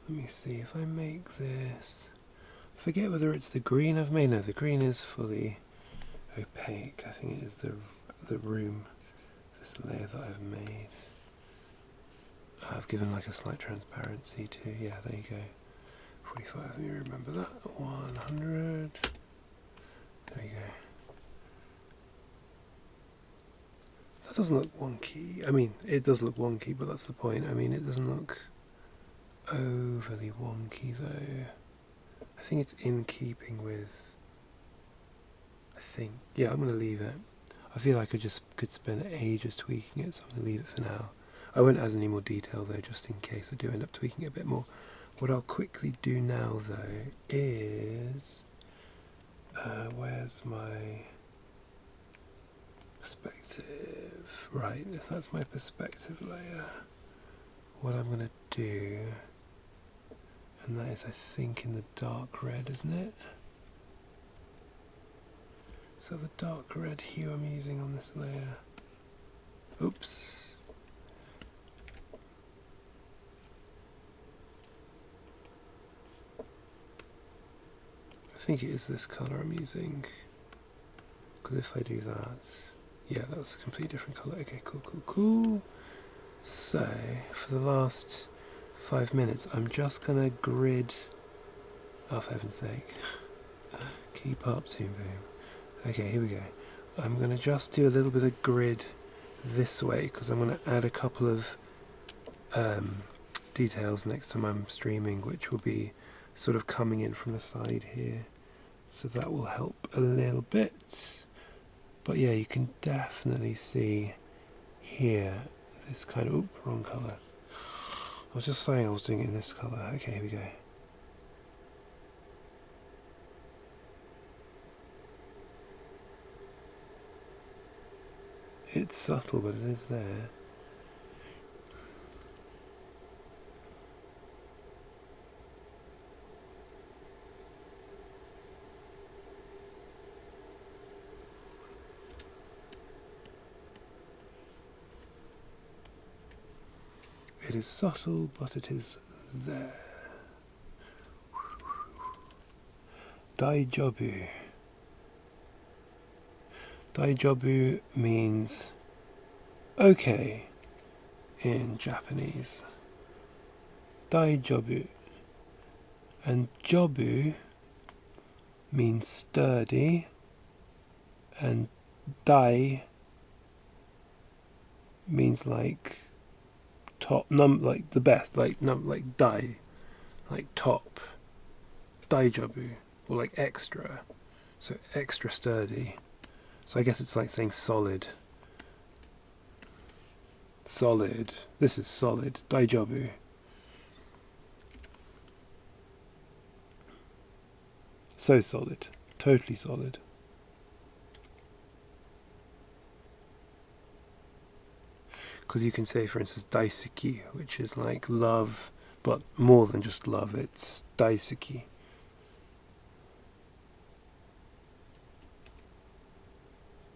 [SPEAKER 1] Let me see if I make this. I forget whether it's the green I've made. No, the green is fully opaque. I think it is the room, this layer that I've made. I've given like a slight transparency too. Yeah, there you go. 45. Let me remember that. 100. There you go. That doesn't look wonky. I mean, it does look wonky, but that's the point. I mean, it doesn't look overly wonky though. I think it's in keeping with. Yeah, I'm going to leave it. I feel like I just could spend ages tweaking it, so I'm going to leave it for now. I won't add any more detail though, just in case I do end up tweaking it a bit more. What I'll quickly do now though is, where's my perspective? Right, if that's my perspective layer, what I'm going to do, and that is I think in the dark red, isn't it? So the dark red hue I'm using on this layer. Oops. I think it is this colour I'm using. Because if I do that, yeah, that's a completely different colour. Okay, cool. So, for the last 5 minutes, I'm just going to grid. Oh, for heaven's sake. Keep up, Toon Boom. Okay, here we go. I'm going to just do a little bit of grid this way because I'm going to add a couple of details next time I'm streaming, which will be sort of coming in from the side here. So that will help a little bit. But yeah, you can definitely see here this kind of... Oop, wrong colour. I was just saying I was doing it in this colour. Okay, here we go. It's subtle, but it is there. It is subtle, but it is there. Daijobu. Daijobu means okay in Japanese. Daijobu. And jobu means sturdy, and dai means like top, like the best, like dai, like top. Daijobu, or like extra, so extra sturdy. So I guess it's like saying solid. Solid. This is solid. Daijobu. So solid. Totally solid. Because you can say, for instance, daisuki, which is like love, but more than just love. It's daisuki.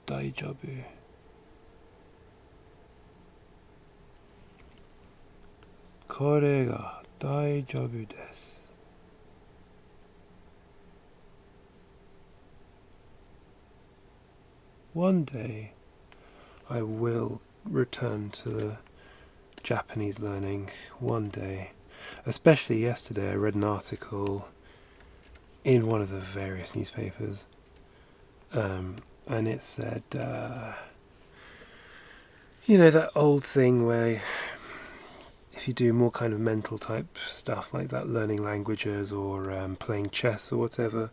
[SPEAKER 1] Daijobu. Kore ga daijobu desu. One day I will return to Japanese learning. One day. Especially yesterday I read an article in one of the various newspapers, and it said, you know, that old thing where if if you do more kind of mental type stuff like that, learning languages or playing chess or whatever,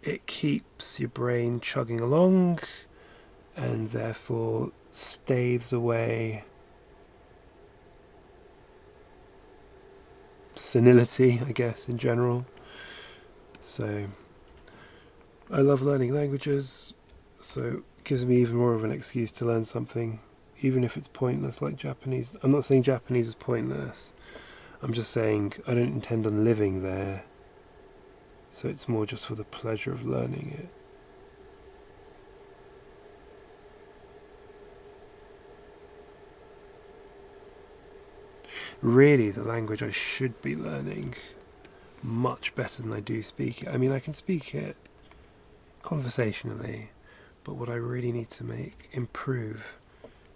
[SPEAKER 1] it keeps your brain chugging along and therefore staves away senility, I guess, in general. So I love learning languages, so it gives me even more of an excuse to learn something, even if it's pointless like Japanese. I'm not saying Japanese is pointless, I'm just saying I don't intend on living there, so it's more just for the pleasure of learning it. Really, the language I should be learning much better than I do speak it. I mean, I can speak it conversationally, but what I really need to improve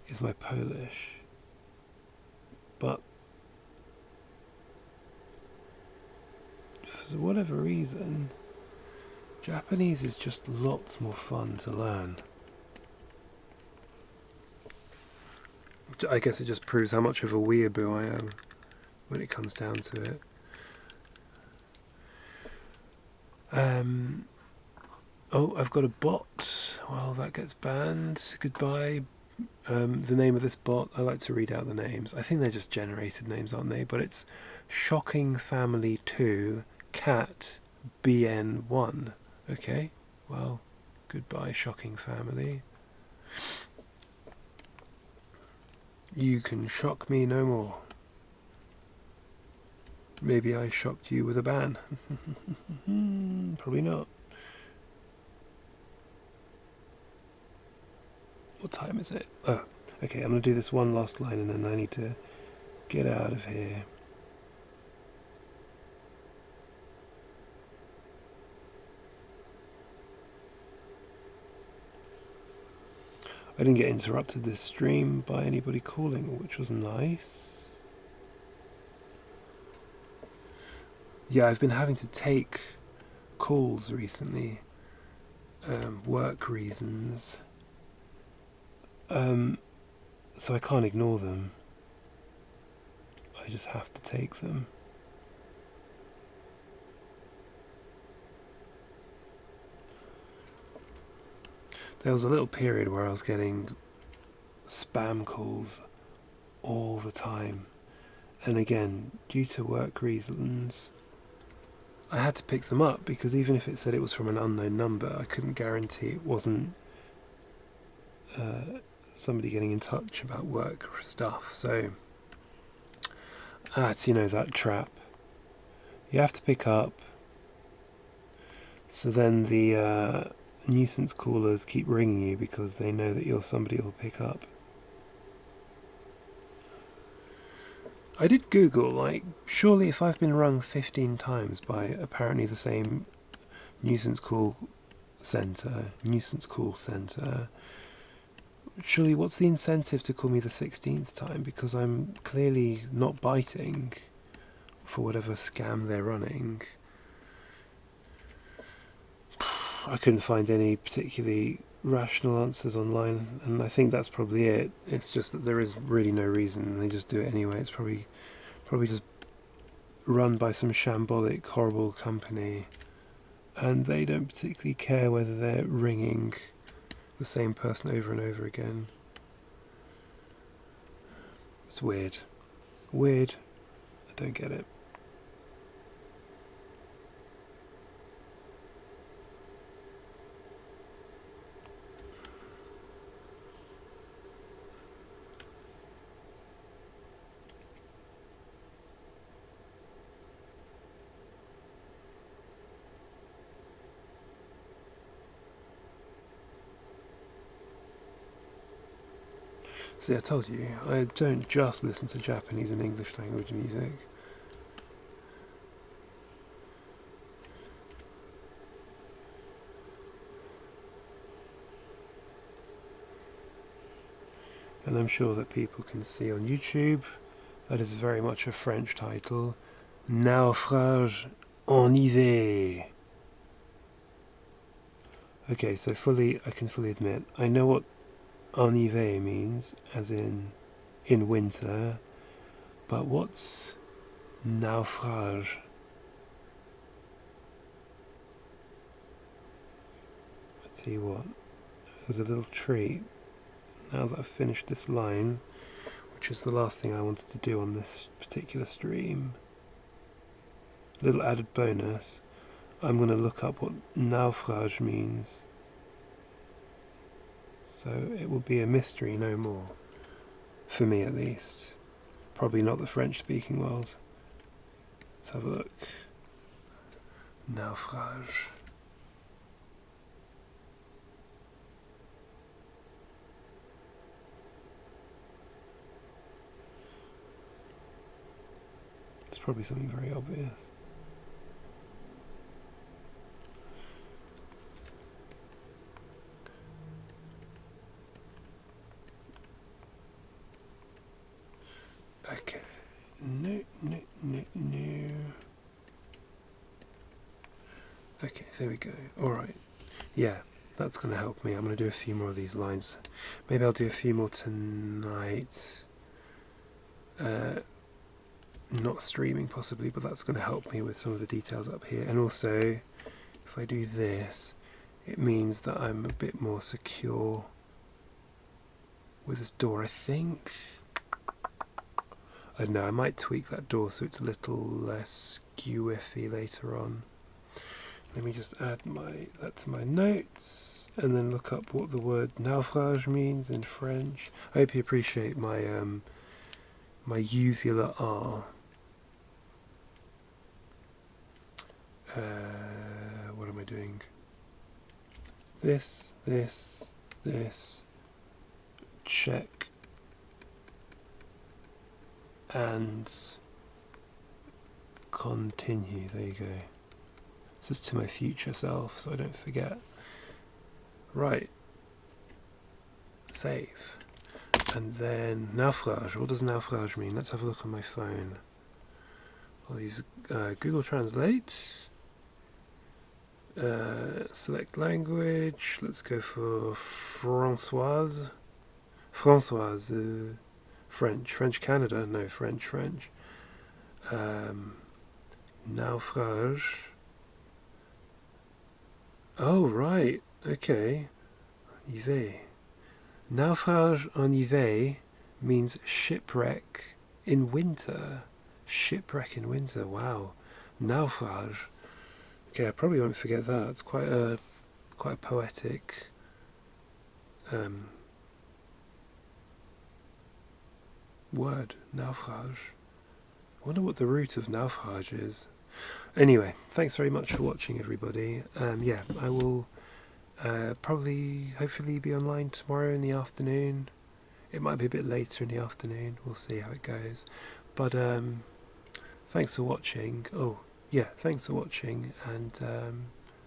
[SPEAKER 1] is my Polish. But for whatever reason, Japanese is just lots more fun to learn. I guess it just proves how much of a weeaboo I am when it comes down to it. Oh, I've got a bot. Well, that gets banned. Goodbye. The name of this bot, I like to read out the names. I think they're just generated names, aren't they? But it's Shocking Family 2 Cat BN1. Okay, well, goodbye, Shocking Family. You can shock me no more. Maybe I shocked you with a ban. Probably not. What time is it? Oh, okay, I'm going to do this one last line and then I need to get out of here. I didn't get interrupted this stream by anybody calling, which was nice. Yeah, I've been having to take calls recently, work reasons. So I can't ignore them. I just have to take them. There was a little period where I was getting spam calls all the time. And again, due to work reasons, I had to pick them up because even if it said it was from an unknown number, I couldn't guarantee it wasn't somebody getting in touch about work stuff. So it's, that trap. You have to pick up. So then the nuisance callers keep ringing you because they know that you're somebody who'll pick up. I did Google, surely if I've been rung 15 times by apparently the same nuisance call centre, surely what's the incentive to call me the 16th time? Because I'm clearly not biting for whatever scam they're running. I couldn't find any particularly rational answers online, and I think that's probably it. It's just that there is really no reason, and they just do it anyway. It's probably just run by some shambolic, horrible company, and they don't particularly care whether they're ringing the same person over and over again. It's weird. I don't get it. See, I told you, I don't just listen to Japanese and English language music. And I'm sure that people can see on YouTube, that is very much a French title, Naufrage en hiver. Okay, so I can fully admit, I know what en hiver means, as in winter, But what's naufrage? I tell you what, there's a little treat. Now that I've finished this line, which is the last thing I wanted to do on this particular stream, a little added bonus, I'm going to look up what naufrage means. So it will be a mystery no more. For me at least. Probably not the French speaking world. Let's have a look. Naufrage. It's probably something very obvious. Okay. No. Okay, there we go. Alright. Yeah, that's going to help me. I'm going to do a few more of these lines. Maybe I'll do a few more tonight. Not streaming possibly, but that's going to help me with some of the details up here. And also, if I do this, it means that I'm a bit more secure with this door, I think. I don't know, I might tweak that door so it's a little less skew-iffy later on. Let me just add that to my notes and then look up what the word naufrage means in French. I hope you appreciate my my uvula R. What am I doing? This, check, and continue. There you go. This is to my future self, so I don't forget. Right. Save. And then naufrage. What does naufrage mean? Let's have a look on my phone. I'll use Google Translate. Select language. Let's go for Françoise. French Canada. No, French. Naufrage. Oh, right. Okay. Hiver. Naufrage en hiver means shipwreck in winter. Shipwreck in winter. Wow. Naufrage. Okay, I probably won't forget that. It's quite a poetic word. Naufrage. I wonder what the root of naufrage is. Anyway, thanks very much for watching, everybody. Yeah, I will hopefully be online tomorrow in the afternoon. It might be a bit later in the afternoon. We'll see how it goes. But thanks for watching. Oh, yeah, thanks for watching, and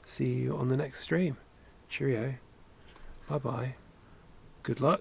[SPEAKER 1] see you on the next stream. Cheerio. Bye-bye. Good luck.